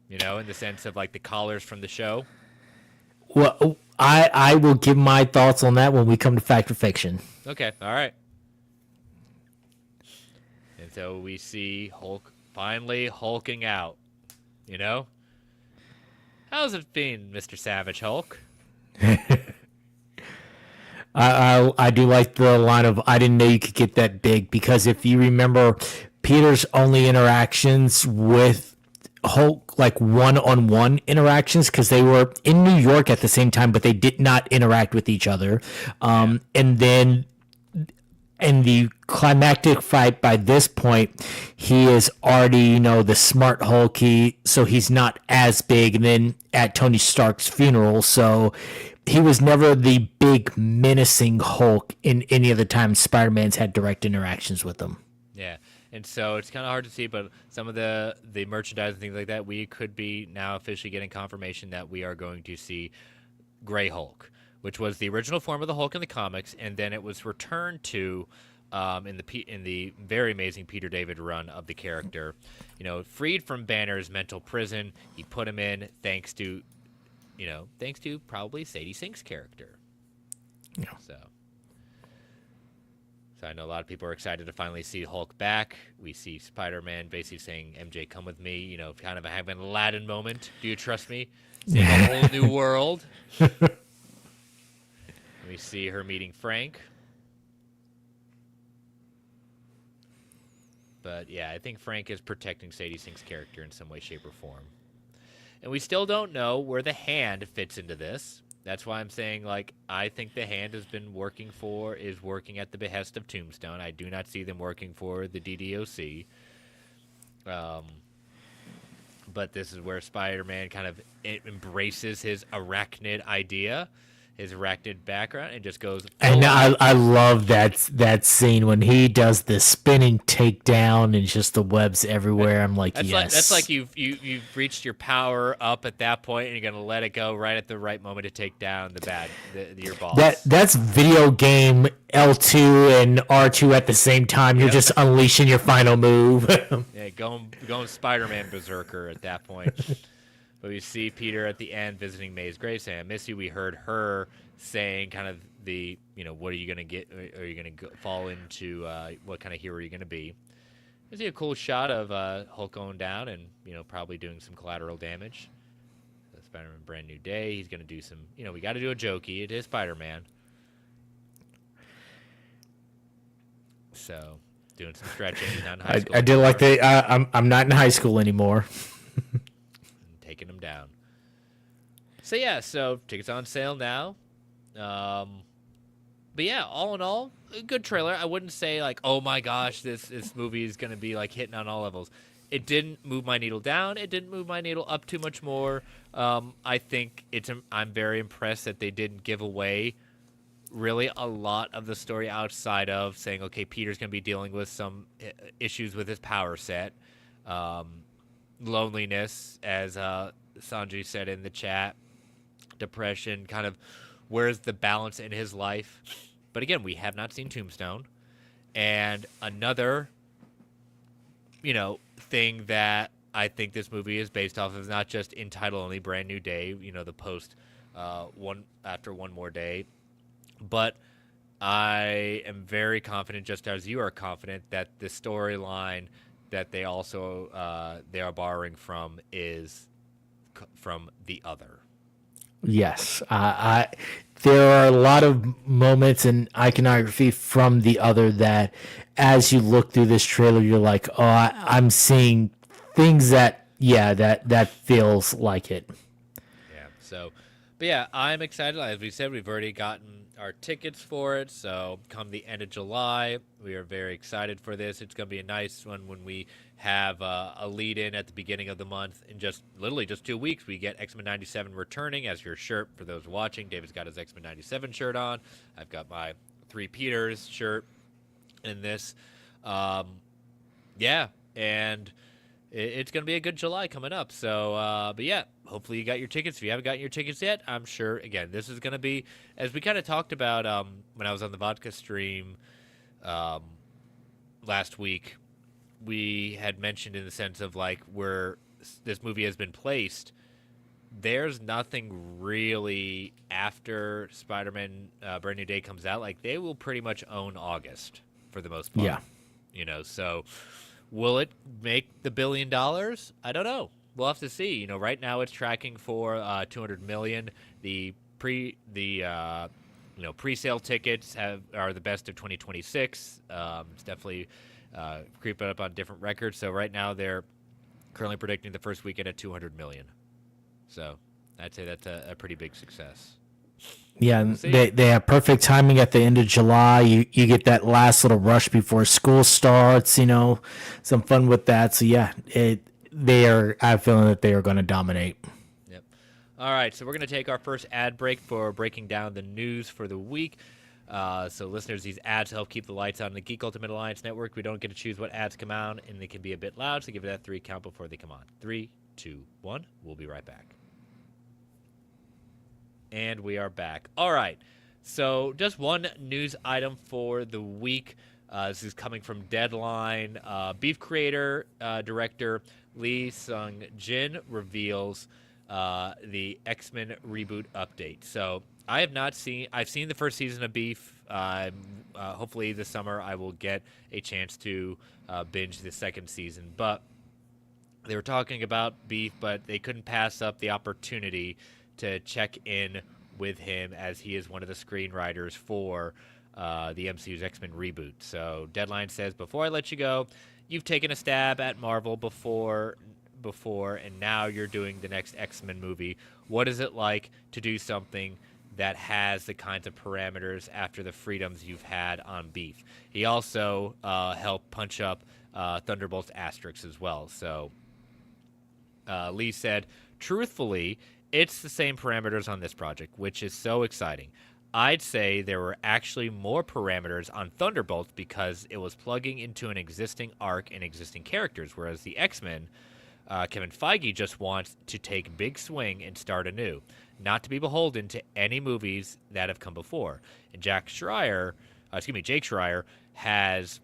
In the sense of like the collars from the show. Well, I will give my thoughts on that when we come to Fact or Fiction. Okay, all right. And so we see Hulk finally hulking out. How's it been, Mr. Savage Hulk? I do like the line of, I didn't know you could get that big, because if you remember, Peter's only interactions with Hulk, like one-on-one interactions, because they were in New York at the same time, but they did not interact with each other. And then in the climactic fight, by this point, he is already, the smart Hulk, so he's not as big. And then at Tony Stark's funeral, so he was never the big menacing Hulk in any of the times Spider-Man's had direct interactions with him. Yeah. And so it's kind of hard to see, but some of the merchandise and things like that, we could be now officially getting confirmation that we are going to see Gray Hulk, which was the original form of the Hulk in the comics, and then it was returned to in the very amazing Peter David run of the character. Freed from Banner's mental prison, he put him in thanks to probably Sadie Sink's character. Yeah. So I know a lot of people are excited to finally see Hulk back. We see Spider-Man basically saying, MJ, come with me, kind of having an Aladdin moment. Do you trust me? Seeing a whole new world. We see her meeting Frank. But yeah, I think Frank is protecting Sadie Sink's character in some way, shape, or form. And we still don't know where the Hand fits into this. That's why I'm saying, I think the Hand is working at the behest of Tombstone. I do not see them working for the DDOC. But this is where Spider-Man kind of embraces his arachnid idea, his arachnid background, and just goes. And I love that scene when he does the spinning takedown and just the webs everywhere. I'm like, yes. That's like you've reached your power up at that point, and you're gonna let it go right at the right moment to take down your boss. That's video game L2 and R2 at the same time. You're just unleashing your final move. Yeah, going Spider-Man berserker at that point. But we see Peter at the end visiting May's grave saying, I miss you. We heard her saying kind of the, what are you going to get? Are you going to fall into what kind of hero are you going to be? We see a cool shot of Hulk going down and, probably doing some collateral damage. Spider-Man Brand New Day. He's going to do some, we got to do a jokey. It is Spider-Man. So, doing some stretching. He's not in high school I did anymore. like I'm not in high school anymore. Taking him down. So, yeah, tickets on sale now. But yeah, all in all, a good trailer. I wouldn't say like, oh my gosh, this movie is going to be like hitting on all levels. It didn't move my needle down. It didn't move my needle up too much more. I think I'm very impressed that they didn't give away really a lot of the story outside of saying, okay, Peter's going to be dealing with some issues with his power set, loneliness, as Sanjay said in the chat, depression, kind of where's the balance in his life. But again, we have not seen Tombstone. And another, thing that I think this movie is based off of, not just in title only, Brand New Day, the post one after one more day. But I am very confident, just as you are confident, that the storyline that they also they are borrowing from is from The Other. Yes, there are a lot of moments in iconography from The Other that, as you look through this trailer, you're like, oh, I'm seeing things that feels like it. Yeah. So, but yeah, I'm excited. As we said, we've already gotten our tickets for it. So come the end of July, we are very excited for this. It's going to be a nice one when we have a lead in at the beginning of the month. In literally just 2 weeks, we get X-Men 97 returning as your shirt for those watching. David's got his X-Men 97 shirt on. I've got my 3 Peters shirt in this. Yeah, and it's going to be a good July coming up. So, but yeah, hopefully you got your tickets. If you haven't gotten your tickets yet, I'm sure, again, this is going to be, as we kind of talked about when I was on the vodka stream last week, we had mentioned in the sense of like where this movie has been placed, there's nothing really after Spider-Man Brand New Day comes out. Like, they will pretty much own August for the most part. Yeah. So will it make the $1 billion? I don't know. We'll have to see. Right now it's tracking for $200 million. The pre-sale tickets are the best of 2026. It's definitely creeping up on different records. So right now they're currently predicting the first weekend at $200 million. So I'd say that's a pretty big success. Yeah, they have perfect timing at the end of July. You get that last little rush before school starts. Some fun with that. So yeah, I have a feeling that they are going to dominate. Yep. All right, so we're going to take our first ad break for breaking down the news for the week. So listeners, these ads help keep the lights on the Geek Ultimate Alliance Network. We don't get to choose what ads come out, and they can be a bit loud, so give it that 3 count before they come on. 3, 2, 1. We'll be right back. And we are back. All right. So just one news item for the week. This is coming from Deadline. Beef creator, director Lee Sung-jin reveals the X-Men reboot update. So I've seen the first season of Beef. Hopefully this summer I will get a chance to binge the second season. But they were talking about Beef, but they couldn't pass up the opportunity to check in with him, as he is one of the screenwriters for the MCU's X-Men reboot. So Deadline says, before I let you go, you've taken a stab at Marvel before, and now you're doing the next X-Men movie. What is it like to do something that has the kinds of parameters after the freedoms you've had on Beef? He also helped punch up Thunderbolt's Asterix as well. So Lee said, truthfully, it's the same parameters on this project, which is so exciting. I'd say there were actually more parameters on Thunderbolts because it was plugging into an existing arc and existing characters, whereas the X-Men, Kevin Feige just wants to take big swing and start anew, not to be beholden to any movies that have come before. And Jake Schreier has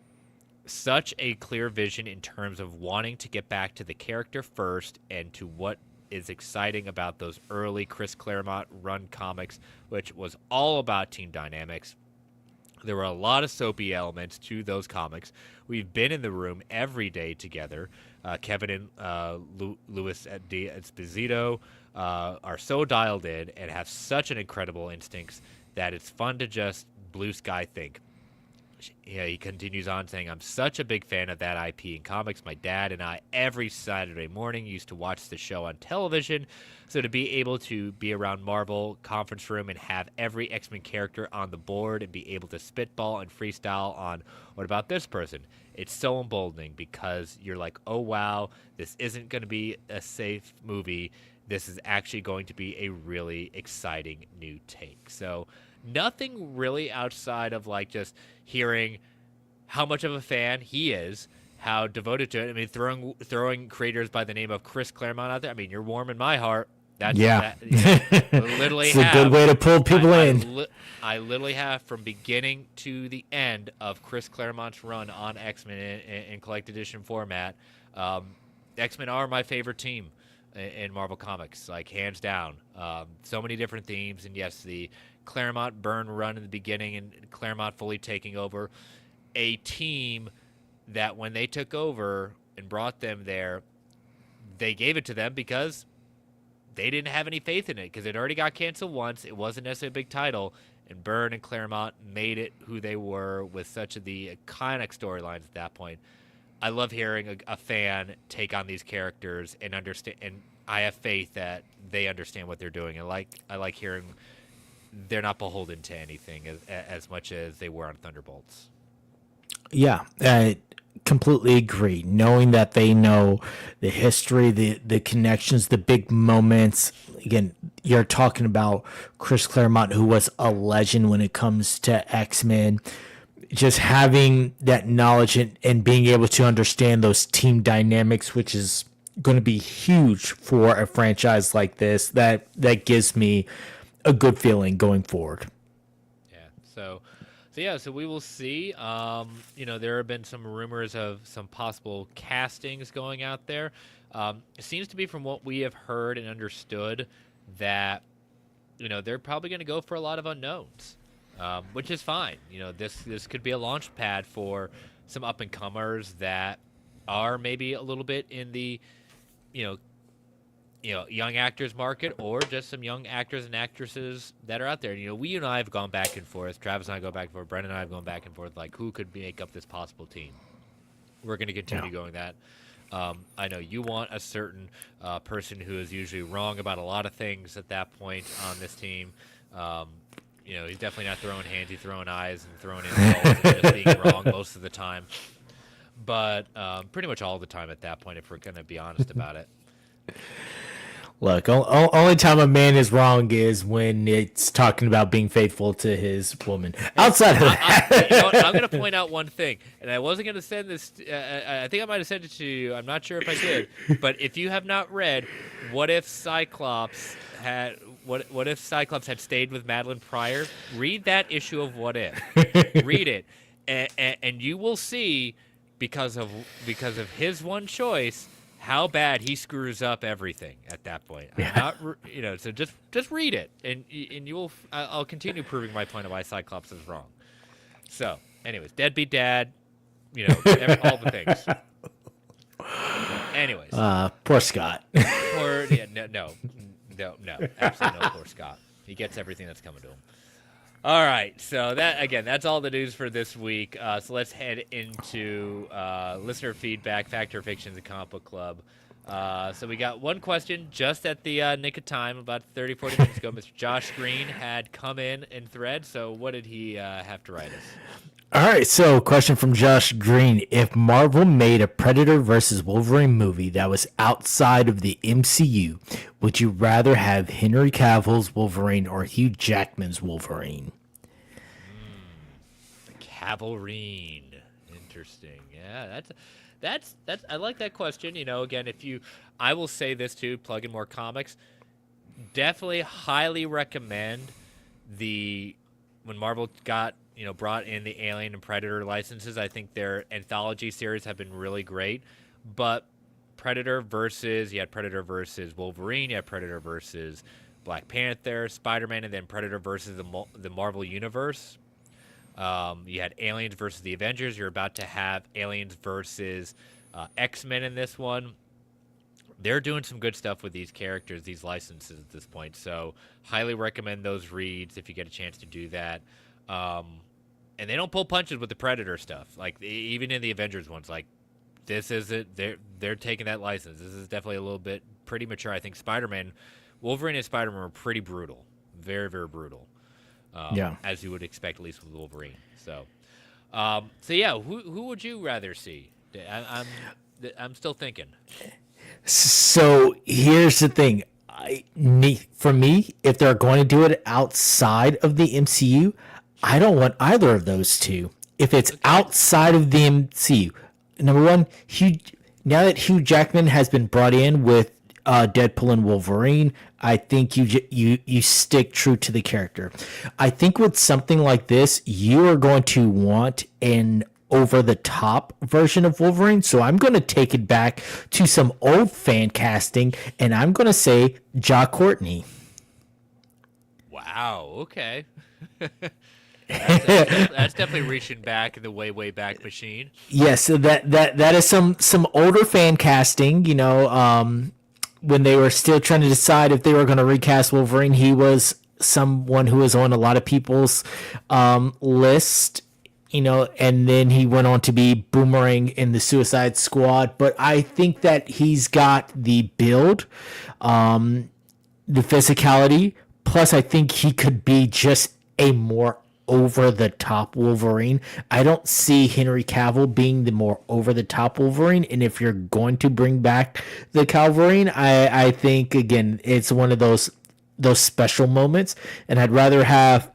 such a clear vision in terms of wanting to get back to the character first and to what is exciting about those early Chris Claremont run comics, which was all about team dynamics. There were a lot of soapy elements to those comics. We've been in the room every day together. Kevin and Louis Esposito are so dialed in and have such an incredible instincts that it's fun to just blue sky think. Yeah, he continues on saying, I'm such a big fan of that IP in comics. My dad and I, every Saturday morning, used to watch the show on television. So to be able to be around Marvel conference room and have every X-Men character on the board and be able to spitball and freestyle on, what about this person? It's so emboldening because you're like, oh, wow, this isn't going to be a safe movie. This is actually going to be a really exciting new take. So nothing really outside of like just hearing how much of a fan he is, how devoted to it. I mean, throwing creators by the name of Chris Claremont out there. I mean, you're warming my heart. That's literally it's a good way to pull people in. I literally have from beginning to the end of Chris Claremont's run on X-Men in Collect Edition format. X-Men are my favorite team in Marvel Comics, like hands down. So many different themes, and yes, the Claremont Byrne run in the beginning and Claremont fully taking over a team that when they took over and brought them there, they gave it to them because they didn't have any faith in it because it already got canceled once. It wasn't necessarily a big title, and Byrne and Claremont made it who they were with such of the iconic storylines at that point. I love hearing a fan take on these characters and understand, and I have faith that they understand what they're doing. I like hearing they're not beholden to anything as much as they were on Thunderbolts. Yeah, I completely agree. Knowing that they know the history, the connections, the big moments. Again, you're talking about Chris Claremont, who was a legend when it comes to X-Men. Just having that knowledge and being able to understand those team dynamics, which is going to be huge for a franchise like this, that gives me a good feeling going forward. Yeah. So we will see. There have been some rumors of some possible castings going out there. It seems to be from what we have heard and understood that, they're probably going to go for a lot of unknowns, which is fine. This could be a launch pad for some up and comers that are maybe a little bit in the, young actors market, or just some young actors and actresses that are out there. We and I have gone back and forth. Travis and I go back and forth. Brendan and I have gone back and forth. Like, who could make up this possible team? We're going to continue going that. I know you want a certain person who is usually wrong about a lot of things at that point on this team. He's definitely not throwing hands. He's throwing eyes and throwing insults and just being wrong most of the time. But pretty much all the time at that point, if we're going to be honest about it. Look, only time a man is wrong is when it's talking about being faithful to his woman. Outside of that, I'm going to point out one thing, and I wasn't going to send this. I think I might have sent it to you. I'm not sure if I did, but if you have not read, what if Cyclops had stayed with Madeline Pryor? Read that issue of What If. Read it, and you will see because of his one choice, how bad he screws up everything at that point. Yeah. So just read it, and you will. I'll continue proving my point of why Cyclops is wrong. So, anyways, deadbeat dad, all the things. Anyways, poor Scott. No, absolutely no poor Scott. He gets everything that's coming to him. All right, so that's all the news for this week. So let's head into listener feedback, Fact or Fiction, the Comic Book Club. So we got one question just at the nick of time, about 30, 40 minutes ago. Mr. Josh Green had come in thread, so what did he have to write us? All right, so question from Josh Green. If Marvel made a Predator versus Wolverine movie that was outside of the MCU, would you rather have Henry Cavill's Wolverine or Hugh Jackman's Wolverine? Cavalrine. Interesting. Yeah, that's I like that question. Again, I will say this too, plug in more comics. Definitely highly recommend when Marvel got brought in the Alien and Predator licenses. I think their anthology series have been really great. But you had Predator versus Wolverine, you had Predator versus Black Panther, Spider-Man, and then Predator versus the Marvel Universe. You had Aliens versus the Avengers. You're about to have Aliens versus X-Men in this one. They're doing some good stuff with these characters, these licenses at this point. So highly recommend those reads if you get a chance to do that. And they don't pull punches with the Predator stuff. Like even in the Avengers ones, like this isn't. They're taking that license. This is definitely a little bit pretty mature. I think Wolverine and Spider-Man were pretty brutal, very very brutal. As you would expect, at least with Wolverine. So yeah, who would you rather see? I'm still thinking. So here's the thing. For me, if they're going to do it outside of the MCU, I don't want either of those two. If it's outside of the MCU, number one, now that Hugh Jackman has been brought in with Deadpool and Wolverine, I think you stick true to the character. I think with something like this, you are going to want an over-the-top version of Wolverine. So I'm going to take it back to some old fan casting, and I'm going to say Ja Courtney. Wow. Okay. That's definitely reaching back in the way back machine. Yes, that is some older fan casting. When they were still trying to decide if they were going to recast Wolverine, he was someone who was on a lot of people's list. And then he went on to be Boomerang in the Suicide Squad. But I think that he's got the build, the physicality. Plus, I think he could be just a more over-the-top Wolverine. I don't see Henry Cavill being the more over-the-top Wolverine. And if you're going to bring back the Wolverine, I think, again, it's one of those special moments. And I'd rather have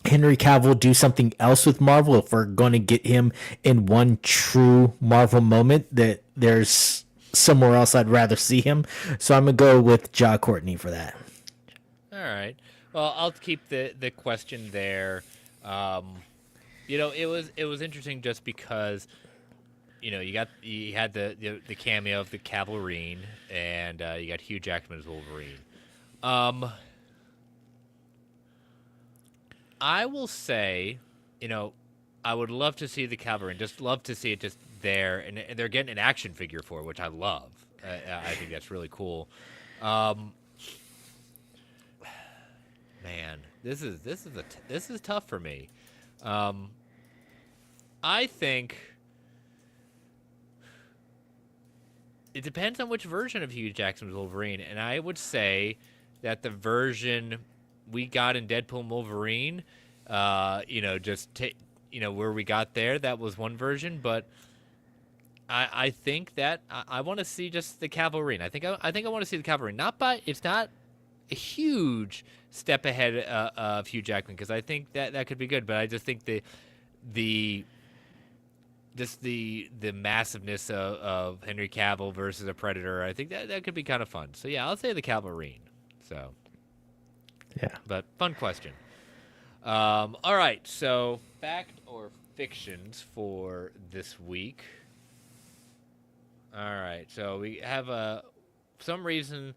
Henry Cavill do something else with Marvel if we're going to get him in one true Marvel moment. That there's somewhere else I'd rather see him. So I'm going to go with Ja Courtney for that. All right. Well, I'll keep the question there. It was interesting just because you had the cameo of the Wolverine, and you got Hugh Jackman as Wolverine. I will say, I would love to see the Wolverine. Just love to see it just there, and they're getting an action figure for it, which I love. I think that's really cool. Man, this is tough for me. I think it depends on which version of Hugh Jackman's Wolverine, and I would say that the version we got in Deadpool and Wolverine, where we got there, that was one version, but I think that I want to see just the Wolverine. I think I want to see the Wolverine. It's not a huge step ahead of Hugh Jackman, because I think that could be good, but I just think the massiveness of Henry Cavill versus a Predator, I think that could be kind of fun. So yeah, I'll say the Wolverine. So yeah, but fun question. All right, so fact or fictions for this week. All right, so we have for some reason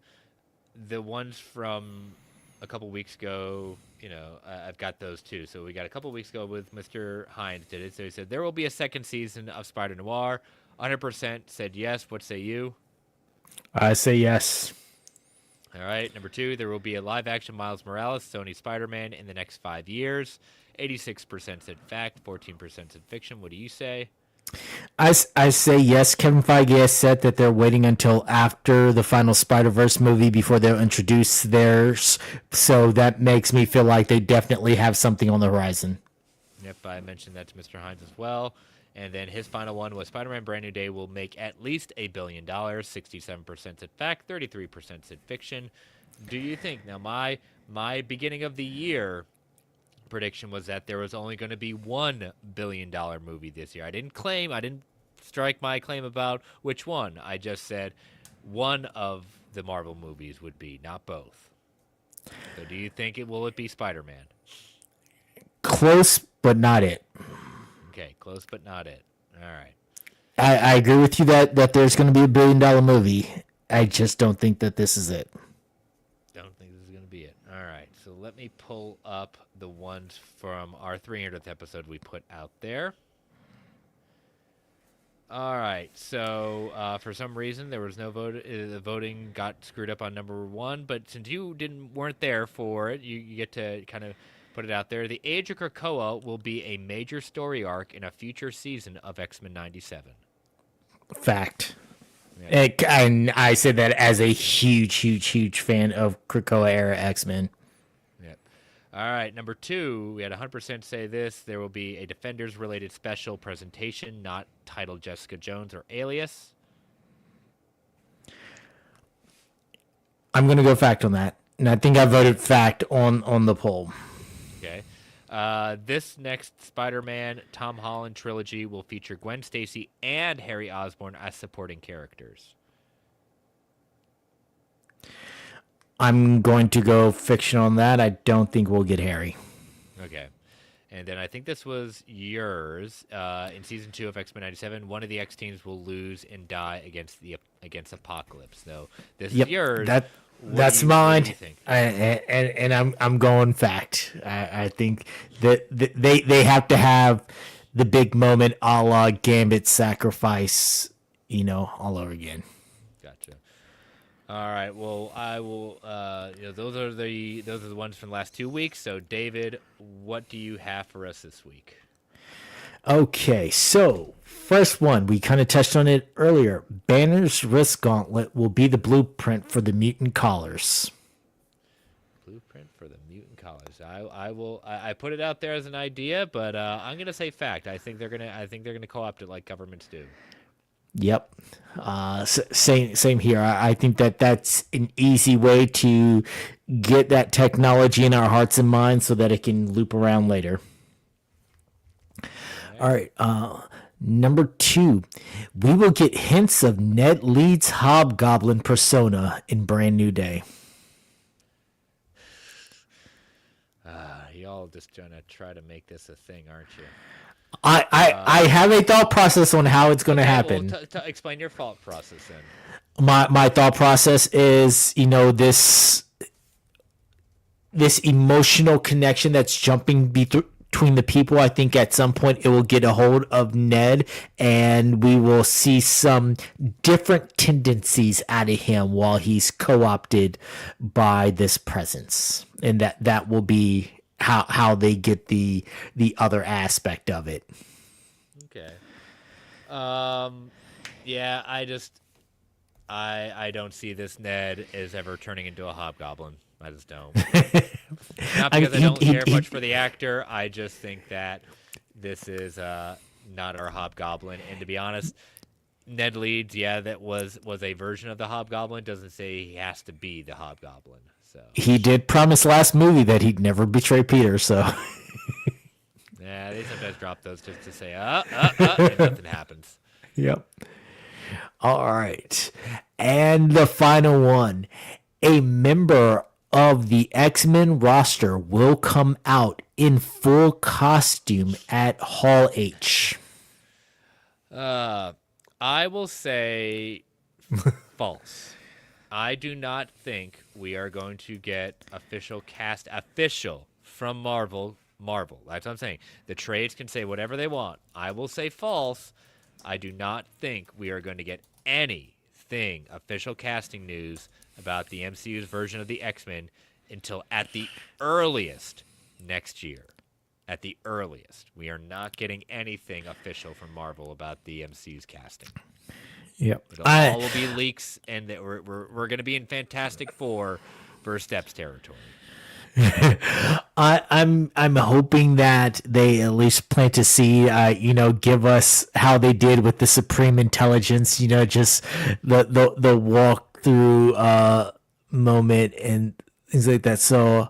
the ones from a couple weeks ago, I've got those too. So we got a couple weeks ago with Mr. Hines did it. So he said there will be a second season of Spider Noir. 100% said yes. What say you? I say yes. All right. Number 2, there will be a live-action Miles Morales, Sony Spider-Man in the next 5 years. 86% said fact. 14% said fiction. What do you say? I say yes. Kevin Feige has said that they're waiting until after the final Spider-Verse movie before they'll introduce theirs. So that makes me feel like they definitely have something on the horizon. Yep, I mentioned that to Mr. Hines as well. And then his final one was Spider-Man Brand New Day will make at least $1 billion. 67% said fact, 33% said fiction. Do you think? Now, my beginning of the year prediction was that there was only going to be $1 billion movie this year. I didn't strike my claim about which one. I just said one of the Marvel movies would be, not both. So do you think will it be Spider-Man? Close, but not it. Okay, close but not it. All right. I agree with you that there's going to be $1 billion movie. I just don't think that this is it. Don't think this is going to be it. All right. So let me pull up the ones from our 300th episode we put out there. All right. So for some reason there was no vote. The voting got screwed up on number one. But since you weren't there for it, you get to kind of put it out there. The Age of Krakoa will be a major story arc in a future season of X-Men '97. Fact. Yeah. And I said that as a huge fan of Krakoa era X-Men. Yep. All right, number two, we had 100% say this. There will be a Defenders-related special presentation, not titled Jessica Jones or Alias. I'm gonna go fact on that, and I think I voted fact on the poll. Okay. This next Spider-Man Tom Holland trilogy will feature Gwen Stacy and Harry Osborn as supporting characters. I'm going to go fiction on that. I don't think we'll get Harry. Okay. And then I think this was yours. In season 2 of X-Men '97, one of the X teams will lose and die against Apocalypse. So this is yours. That's mine. What do you think? And I'm going fact. I think that they have to have the big moment, a la Gambit sacrifice, all over again. Gotcha. All right. Well, I will. Those are the ones from the last 2 weeks. So, David, what do you have for us this week? Okay, so first one, we kind of touched on it earlier. Banner's wrist gauntlet will be the blueprint for the mutant collars. Blueprint for the mutant collars. I will. I put it out there as an idea, but I'm gonna say fact. I think they're gonna co-opt it like governments do. Yep. Same here. I think that's an easy way to get that technology in our hearts and minds so that it can loop around later. All right. Number 2, we will get hints of Ned Leeds' Hobgoblin persona in Brand New Day. Y'all just gonna try to make this a thing, aren't you? I have a thought process on how it's going to happen. Well, explain your thought process then. My thought process is, this emotional connection that's jumping between the people. I think at some point it will get a hold of Ned, and we will see some different tendencies out of him while he's co-opted by this presence, and that will be how they get the other aspect of it. Okay. Yeah, I don't see this Ned as ever turning into a hobgoblin. I just don't. Not because I don't care much for the actor. I just think that this is not our hobgoblin. And to be honest, Ned Leeds, that was a version of the hobgoblin. Doesn't say he has to be the hobgoblin. So he did promise last movie that he'd never betray Peter. So yeah, they sometimes drop those just to say and nothing happens. Yep. All right. And the final one. A member of the X-Men roster will come out in full costume at Hall H. I will say false. I do not think we are going to get official from Marvel. That's what I'm saying. The trades can say whatever they want. I will say false. I do not think we are going to get anything official casting news about the MCU's version of the X-Men until at the earliest next year. At the earliest. We are not getting anything official from Marvel about the MCU's casting. Yep. All will be leaks, and that we're going to be in Fantastic Four First Steps territory. I'm hoping that they at least plant a seed, give us how they did with the Supreme Intelligence, just the walk-through moment and things like that. So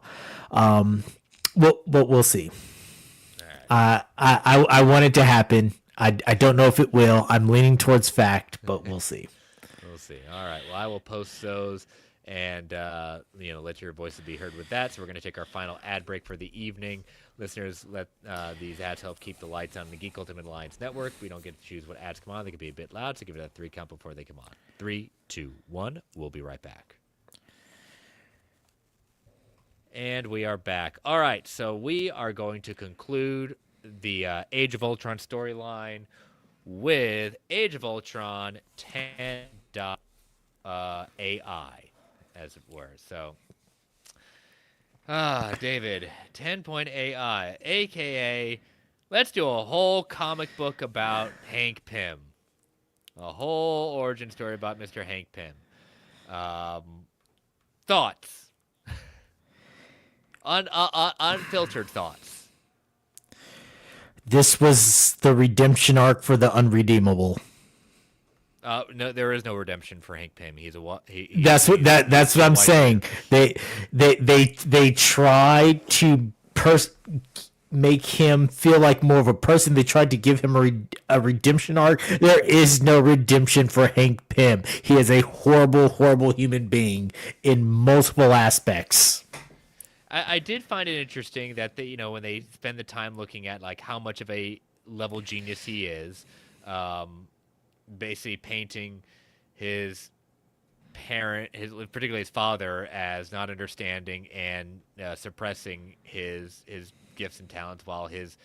we'll see. Right. I want it to happen. I don't know if it will. I'm leaning towards fact, but we'll see. We'll see. All right. Well, I will post those and let your voices be heard with that. So we're going to take our final ad break for the evening. Listeners, let these ads help keep the lights on the Geek Ultimate Alliance Network. We don't get to choose what ads come on. They can be a bit loud, so give it a 3 count before they come on. 3, 2, 1. We'll be right back. And we are back. All right, so we are going to conclude the Age of Ultron storyline with Age of Ultron 10. AI, as it were. So, David, 10.AI, aka, let's do a whole comic book about Hank Pym. A whole origin story about Mr. Hank Pym. Thoughts? Unfiltered thoughts. This was the redemption arc for the unredeemable. No, there is no redemption for Hank Pym. He's a what? That's what I'm saying. They tried to make him feel like more of a person. They tried to give him a redemption arc. There is no redemption for Hank Pym. He is a horrible, horrible human being in multiple aspects. I did find it interesting that they, when they spend the time looking at like how much of a level genius he is, basically painting his parent, particularly his father, as not understanding and suppressing his gifts and talents, while his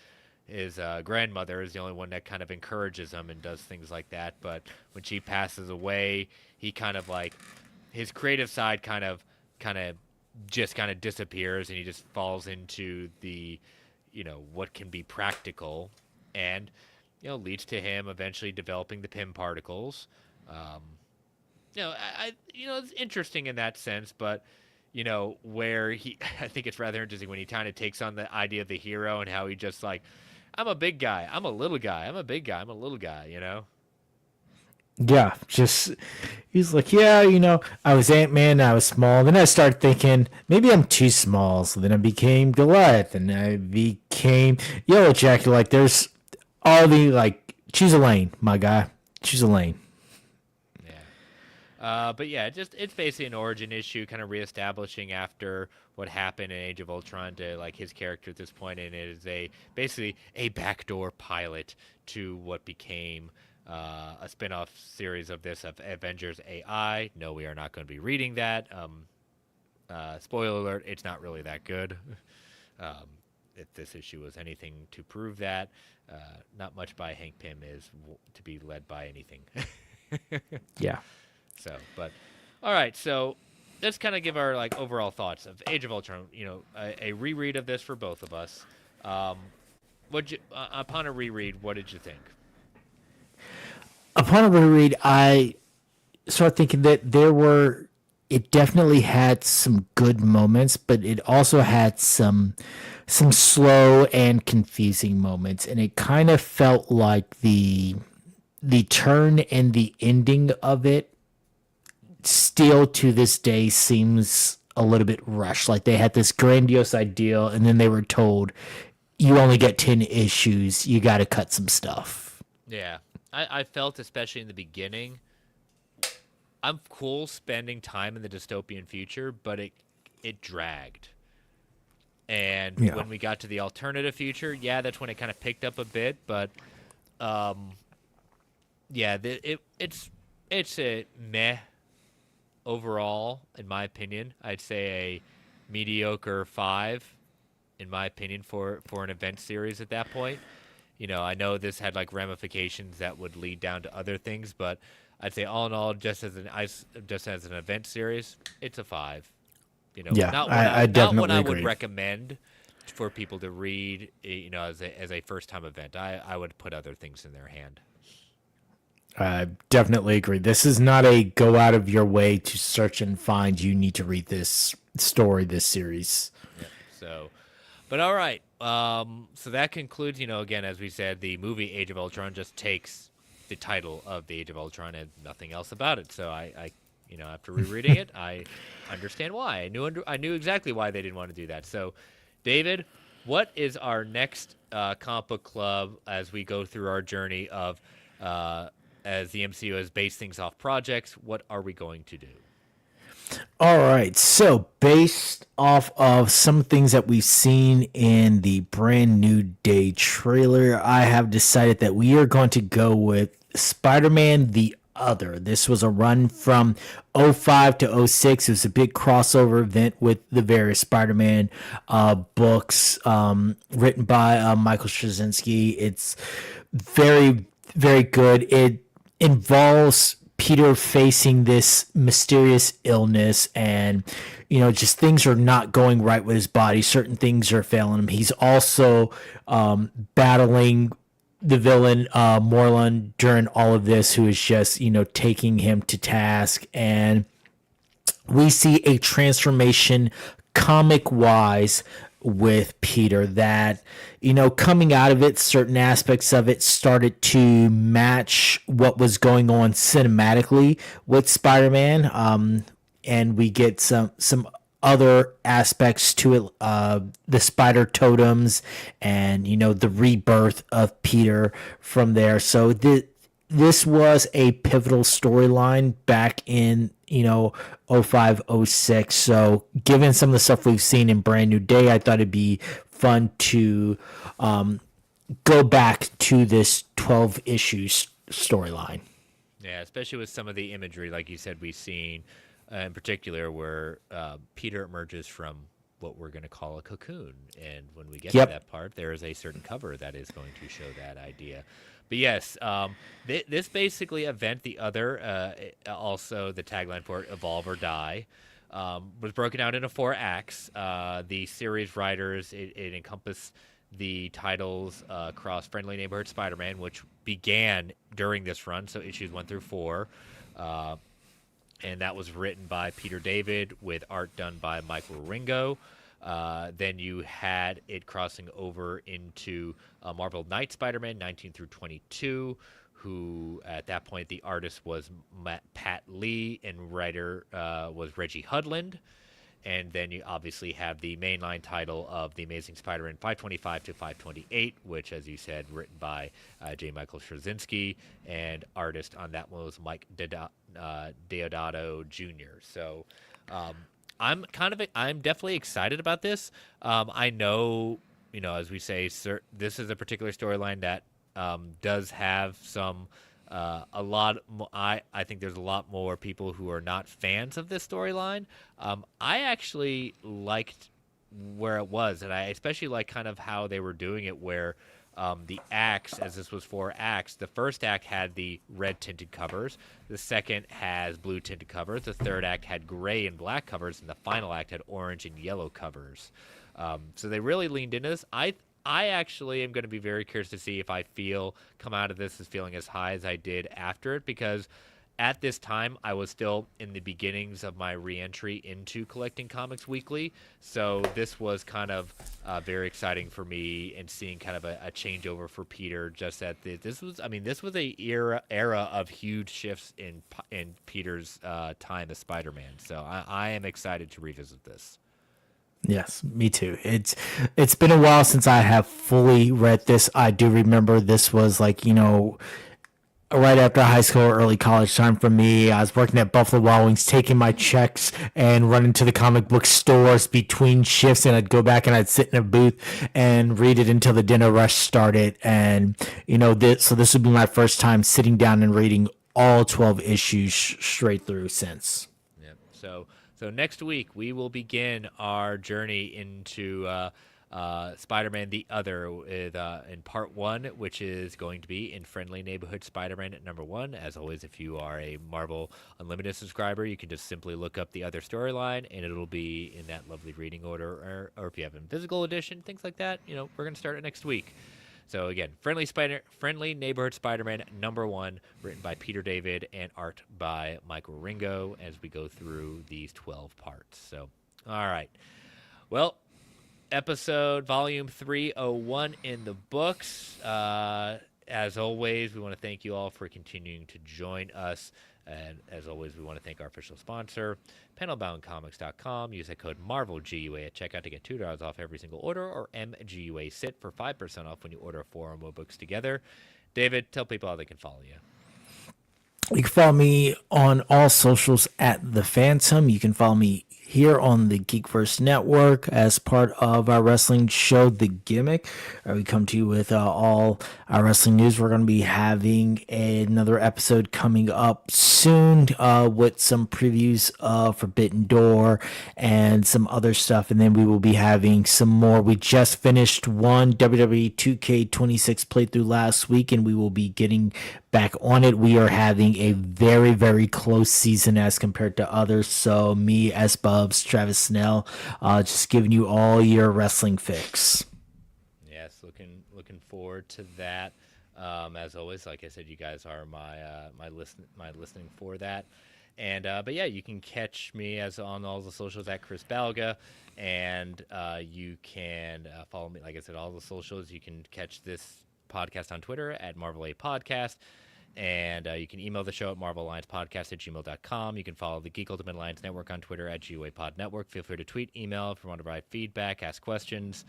grandmother is the only one that kind of encourages him and does things like that. But when she passes away, he kind of like his creative side kind of just kind of disappears, and he just falls into the what can be practical, and leads to him eventually developing the Pym particles. It's interesting in that sense, but where I think it's rather interesting when he kind of takes on the idea of the hero and how he just like, I'm a big guy, I'm a little guy, I'm a big guy, I'm a little guy, Yeah, just he's like, yeah, I was Ant-Man, I was small. Then I started thinking maybe I'm too small. So then I became Goliath, and I became Yellow Jacket. Like there's all the choose a lane, my guy. Choose a lane. Yeah. But yeah, it's basically an origin issue, kind of reestablishing after what happened in Age of Ultron to like his character at this point, and it is basically a backdoor pilot to what became a spin-off series of Avengers AI. No, we are not going to be reading that. Spoiler alert, it's not really that good. If this issue was anything to prove that, not much by Hank Pym is to be led by anything. Yeah. So, but all right. So let's kind of give our overall thoughts of Age of Ultron. A reread of this for both of us. Upon a reread, what did you think? Upon a reread, I started thinking that it definitely had some good moments, but it also had some slow and confusing moments, and it kind of felt like the turn and the ending of it still to this day seems a little bit rushed. Like they had this grandiose ideal, and then they were told, you only get 10 issues, you got to cut some stuff. Yeah. I felt, especially in the beginning, I'm cool spending time in the dystopian future, but it dragged. And when we got to the alternative future, that's when it kind of picked up a bit. But it's a meh overall, in my opinion. I'd say a mediocre 5, in my opinion, for an event series at that point. I know this had ramifications that would lead down to other things, but I'd say all in all, just as an event series, it's a 5. I definitely not what I agree. would recommend for people to read. As a first time event, I would put other things in their hand. I definitely agree. This is not a go out of your way to search and find. You need to read this story, this series. Yeah, so, but all right. So that concludes, again, as we said, the movie Age of Ultron just takes the title of the Age of Ultron and nothing else about it. So I after rereading it, I understand why. I knew exactly why they didn't want to do that. So, David, what is our next comic book club as we go through our journey of as the MCU has based things off projects? What are we going to do? All right. So, based off of some things that we've seen in the Brand New Day trailer, I have decided that we are going to go with Spider-Man The Other. This was a run from 05 to 06. It was a big crossover event with the various Spider-Man books written by Michael Straczynski. It's very very good. It involves Peter facing this mysterious illness, and just things are not going right with his body. Certain things are failing him. He's also battling the villain Morlun during all of this, who is just taking him to task. And we see a transformation comic wise with Peter that, coming out of it, certain aspects of it started to match what was going on cinematically with Spider-Man. And we get some other aspects to it, the spider totems and, the rebirth of Peter from there. So this was a pivotal storyline back in, 05, 06. So given some of the stuff we've seen in Brand New Day, I thought it'd be fun to go back to this 12 issues storyline. Yeah, especially with some of the imagery, like you said, we've seen in particular where Peter emerges from what we're going to call a cocoon. And when we get to that part, there is a certain cover that is going to show that idea. But yes, this basically event, the other, also the tagline for it, Evolve or Die, was broken out into 4 acts. The series writers, it encompassed the titles across Friendly Neighborhood Spider-Man, which began during this run, so issues 1 through 4. And that was written by Peter David with art done by Michael Ringo. Then you had it crossing over into Marvel Knight Spider-Man 19 through 22, who at that point the artist was Pat Lee and writer was Reggie Hudland. And then you obviously have the mainline title of The Amazing Spider-Man 525 to 528, which, as you said, written by J. Michael Straczynski, and artist on that one was Mike Deodato Jr. So I'm definitely excited about this. I know, as we say, this is a particular storyline that does have some a lot. I think there's a lot more people who are not fans of this storyline. I actually liked where it was, and I especially like kind of how they were doing it, where the acts, as this was 4 acts, the first act had the red tinted covers, the second has blue tinted covers, the third act had gray and black covers, and the final act had orange and yellow covers. So they really leaned into this. I actually am going to be very curious to see if I come out of this as feeling as high as I did after it, because at this time I was still in the beginnings of my re-entry into collecting comics weekly. So this was kind of very exciting for me, and seeing kind of a changeover for Peter. Just that this was a era of huge shifts in Peter's time as Spider-Man. So I am excited to revisit this. Yes, me too. It's been a while since I have fully read this. I do remember this was like, right after high school or early college time for me. I was working at Buffalo Wild Wings, taking my checks and running to the comic book stores between shifts, and I'd go back and I'd sit in a booth and read it until the dinner rush started. And this would be my first time sitting down and reading all 12 issues straight through since. Yep. So next week we will begin our journey into Spider-Man the Other in part 1, which is going to be in Friendly Neighborhood Spider-Man at number 1. As always, if you are a Marvel Unlimited subscriber, you can just simply look up the Other storyline, and it'll be in that lovely reading order. Or if you have a physical edition, things like that, we're going to start it next week. So again, Friendly Neighborhood Spider-Man number 1, written by Peter David and art by Michael Ringo, as we go through these 12 parts. So, all right. Well, volume 301 in the books. As always, we want to thank you all for continuing to join us. And as always, we want to thank our official sponsor, panelboundcomics.com. Use that code MARVELGUA at checkout to get $2 off every single order, or MGUA SIT for 5% off when you order 4 or more books together. David, tell people how they can follow you. You can follow me on all socials at The Phantom. You can follow me here on the GeekVerse Network as part of our wrestling show, The Gimmick. We come to you with all our wrestling news. We're going to be having another episode coming up soon with some previews of Forbidden Door and some other stuff. And then we will be having some more. We just finished one WWE 2K26 playthrough last week, and we will be getting back on it. We are having a very, very close season as compared to others. So me, S Bubs, Travis Snell, just giving you all your wrestling fix. Yes, looking forward to that. As always, like I said, you guys are my listening for that. And but yeah, you can catch me as on all the socials at Chris Balga, and you can follow me. Like I said, all the socials. You can catch this podcast on Twitter at Marvel A Podcast. And you can email the show at marvelalliancepodcast@gmail.com. You can follow the Geek Ultimate Alliance Network on Twitter at GUA Network. Feel free to tweet, email if you want to provide feedback, ask questions.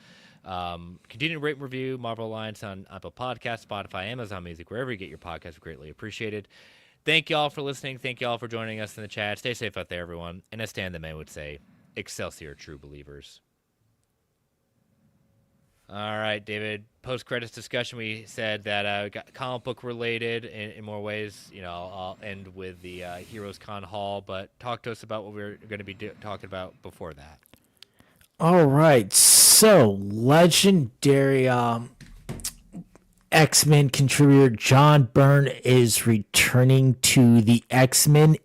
Continue to rate and review Marvel Alliance on Apple Podcasts, Spotify, Amazon Music, wherever you get your podcasts. Greatly appreciated. Thank you all for listening. Thank you all for joining us in the chat. Stay safe out there, everyone. And as Stan the Man would say, Excelsior, true believers. All right, David. Post-credits discussion, we said that we got comic book related in more ways. You know, I'll end with the Heroes Con Hall, but talk to us about what we're going to be talking about before that. All right, so legendary X-Men contributor John Byrne is returning to the X-Men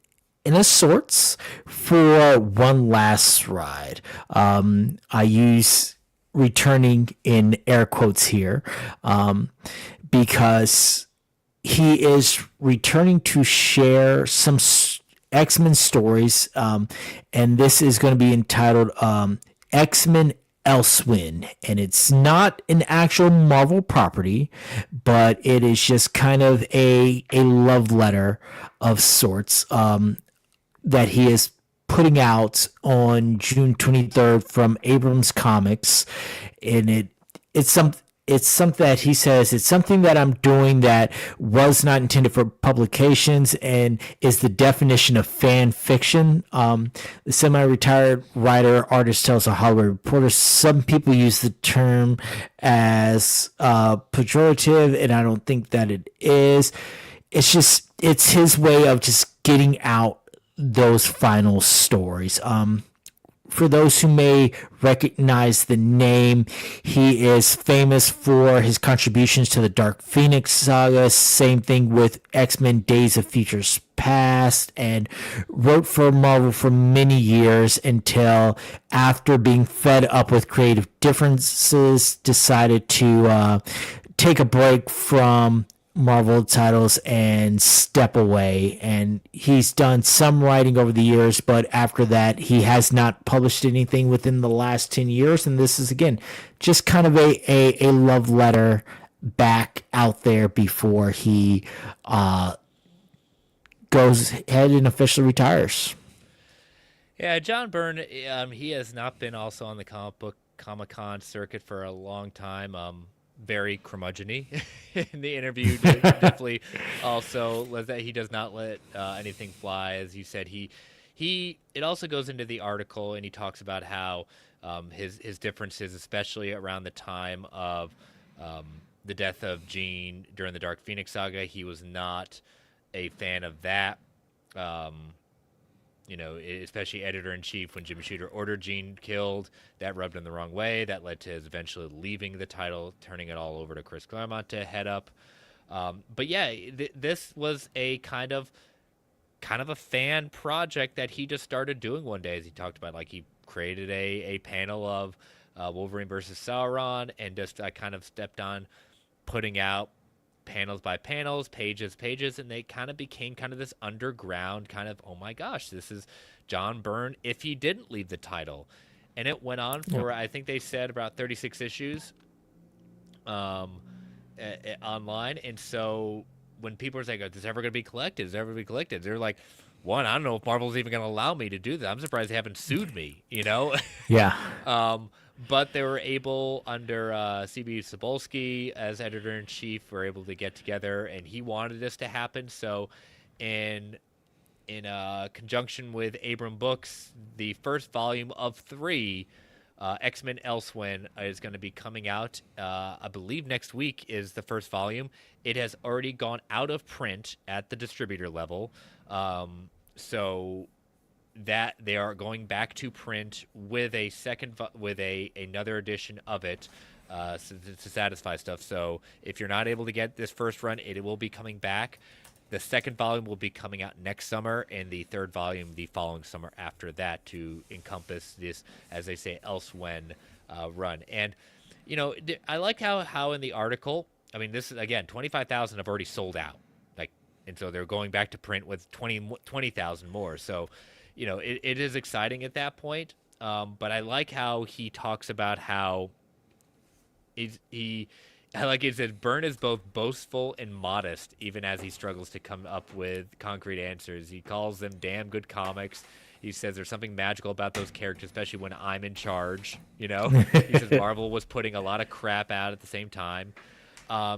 in a sorts for one last ride. I use returning in air quotes here because he is returning to share some X-Men stories, and this is going to be entitled X-Men Elsewhere, and it's not an actual Marvel property, but it is just kind of a love letter of sorts that he is putting out on June 23rd from Abrams Comics, and it's something that he says it's something that I'm doing that was not intended for publications and is the definition of fan fiction. The semi-retired writer artist tells a Hollywood Reporter some people use the term as pejorative, and I don't think that it is. It's his way of just getting out those final stories. For those who may recognize the name, he is famous for his contributions to the Dark Phoenix saga. Same thing with X-Men Days of Futures Past, and wrote for Marvel for many years until, after being fed up with creative differences, decided to take a break from Marvel titles and step away. And he's done some writing over the years, but after that he has not published anything within the last 10 years, and this is again just kind of a love letter back out there before he goes ahead and officially retires. Yeah, John Byrne, he has not been also on the Comic-Con circuit for a long time. Very curmudgeon-y in the interview. Definitely also that he does not let anything fly. As you said, it also goes into the article, and he talks about how his differences, especially around the time of the death of Jean during the Dark Phoenix saga, he was not a fan of that. Especially editor-in-chief, when Jim Shooter ordered Jean killed, that rubbed him the wrong way. That led to his eventually leaving the title, turning it all over to Chris Claremont to head up. But yeah, this was a kind of a fan project that he just started doing one day, as he talked about. Like, he created a panel of Wolverine versus Sauron, and just kind of stepped on putting out panels by panels, pages, and they kind of became kind of this underground kind of, oh my gosh, this is John Byrne if he didn't leave the title. And it went on for, I think they said, about 36 issues online. And so when people are saying, is this ever going to be collected? They're like, one, I don't know if Marvel's even going to allow me to do that. I'm surprised they haven't sued me, Yeah. But they were able, under C.B. Cebulski as editor-in-chief, were able to get together, and he wanted this to happen. So in in conjunction with Abram Books, the first volume of 3, X-Men Elsewhere, is going to be coming out. I believe next week is the first volume. It has already gone out of print at the distributor level. So that they are going back to print with a another edition of it to satisfy stuff. So if you're not able to get this first run, it will be coming back. The second volume will be coming out next summer, and the third volume the following summer after that, to encompass this, as they say, Elsewhere run. And I like how in the article, I mean, this is again 25,000 have already sold out, like, and so they're going back to print with 20,000 more. So it is exciting at that point. But I like how he talks about how I like it says Byrne is both boastful and modest, even as he struggles to come up with concrete answers. He calls them damn good comics. He says there's something magical about those characters, especially when I'm in charge. He says Marvel was putting a lot of crap out at the same time.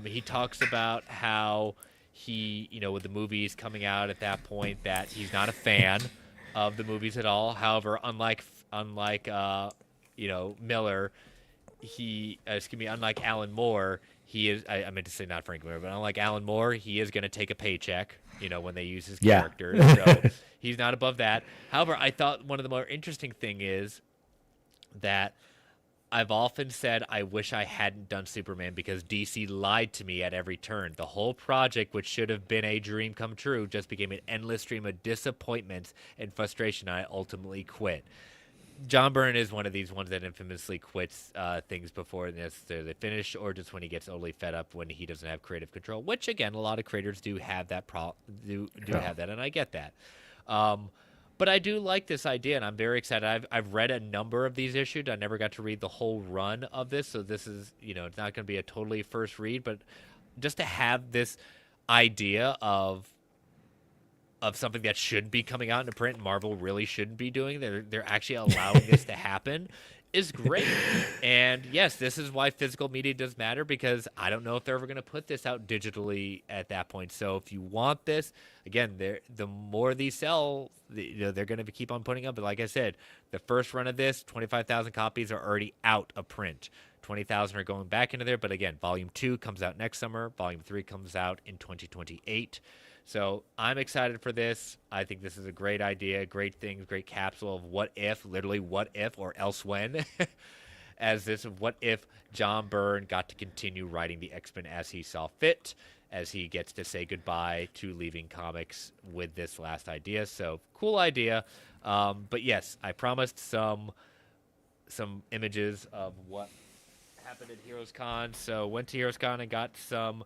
He talks about how he, with the movies coming out at that point, that he's not a fan of the movies at all. However, unlike Miller, unlike Alan Moore, he is. I meant to say not Frank Miller, but unlike Alan Moore, he is going to take a paycheck. When they use his characters, so he's not above that. However, I thought one of the more interesting thing is that I've often said I wish I hadn't done Superman because DC lied to me at every turn. The whole project, which should have been a dream come true, just became an endless stream of disappointments and frustration. I ultimately quit. John Byrne is one of these ones that infamously quits things before necessarily finish, or just when he gets totally fed up when he doesn't have creative control. Which again, a lot of creators do have that have that, and I get that. But I do like this idea, and I'm very excited. I've read a number of these issues. I never got to read the whole run of this, so this is it's not going to be a totally first read, but just to have this idea of something that should be coming out in print, Marvel really shouldn't be doing. They're actually allowing this to happen, is great. And yes, this is why physical media does matter, because I don't know if they're ever going to put this out digitally at that point. So if you want this, again, the more these sell, they're going to keep on putting up. But like I said, the first run of this, 25,000 copies are already out of print. 20,000 are going back into there. But again, Volume 2 comes out next summer. Volume 3 comes out in 2028. So I'm excited for this. I think this is a great idea, great thing, great capsule of what if, literally what if, or else when, as this of what if John Byrne got to continue writing the X-Men as he saw fit, as he gets to say goodbye to leaving comics with this last idea. So cool idea. But yes, I promised some images of what happened at Heroes Con. So went to Heroes Con and got some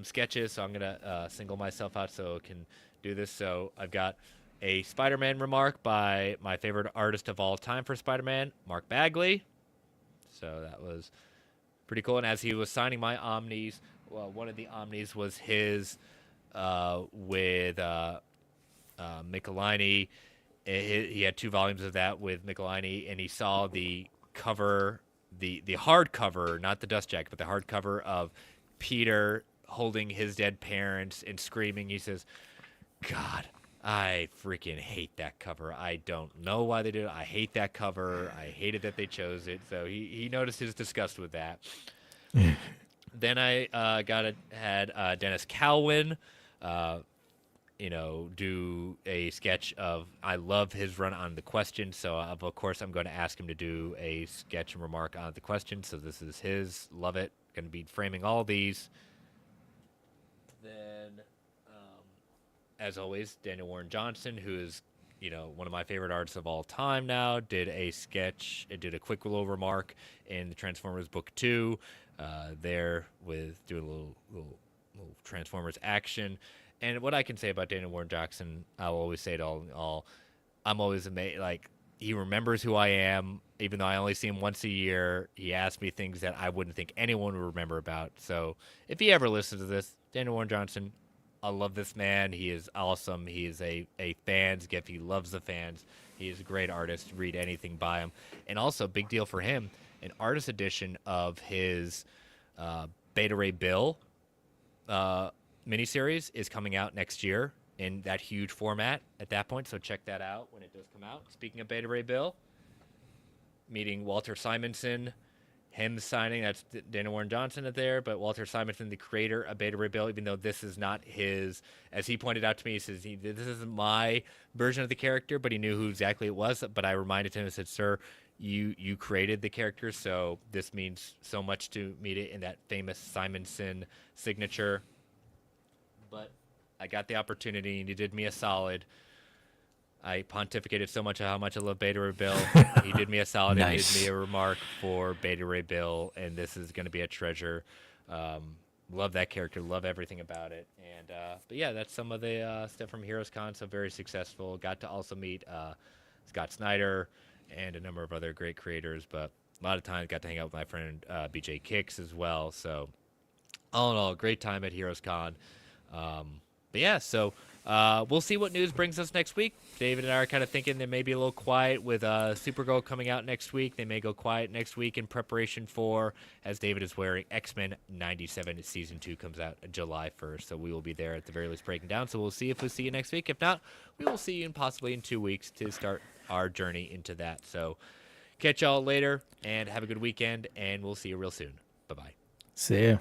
sketches, so I'm going to single myself out so I can do this. So I've got a Spider-Man remark by my favorite artist of all time for Spider-Man, Mark Bagley. So that was pretty cool. And as he was signing my Omnis, well, one of the Omnis was his with Michelini. He had 2 volumes of that with Michelini, and he saw the cover, the hardcover, not the dust jacket, but the hardcover of Peter holding his dead parents and screaming. He says, God, I freaking hate that cover. I don't know why they did it. I hate that cover. I hated that they chose it. So he noticed his disgust with that. Then I had Dennis Cowan do a sketch of, I love his run on The Question, so of course I'm going to ask him to do a sketch and remark on The Question. So this is his, love it. Going to be framing all these. Then, as always, Daniel Warren Johnson, who is, one of my favorite artists of all time now, did a sketch, did a quick little remark in the Transformers Book 2, there with doing a little Transformers action. And what I can say about Daniel Warren Johnson, I'll always say it all. I'm always amazed. Like, he remembers who I am, even though I only see him once a year. He asks me things that I wouldn't think anyone would remember about. So if he ever listens to this, Daniel Warren Johnson, I love this man. He is awesome. He is a fan's gift. He loves the fans. He is a great artist. Read anything by him. And also, big deal for him, an artist edition of his Beta Ray Bill miniseries is coming out next year. in that huge format at that point. So check that out when it does come out. Speaking of Beta Ray Bill, meeting Walter Simonson, him signing, that's Dana Warren Johnson there, but Walter Simonson, the creator of Beta Ray Bill, even though this is not his, as he pointed out to me, he says, this isn't my version of the character, but he knew who exactly it was. But I reminded him and said, sir, you created the character, so this means so much to me in that famous Simonson signature. But I got the opportunity, and he did me a solid. I pontificated so much of how much I love Beta Ray Bill. He did me a solid and did me a remark for Beta Ray Bill, and this is going to be a treasure. Love that character, love everything about it. And but yeah, that's some of the stuff from Heroes Con. So very successful. Got to also meet Scott Snyder and a number of other great creators. But a lot of times got to hang out with my friend BJ Kicks as well. So all in all, great time at Heroes Con. But yeah, so we'll see what news brings us next week. David and I are kind of thinking they may be a little quiet with Supergirl coming out next week. They may go quiet next week in preparation for, as David is wearing, X-Men 97 Season 2 comes out July 1st. So we will be there at the very least breaking down. So we'll see if we see you next week. If not, we will see you possibly in 2 weeks to start our journey into that. So catch y'all later and have a good weekend, and we'll see you real soon. Bye-bye. See ya.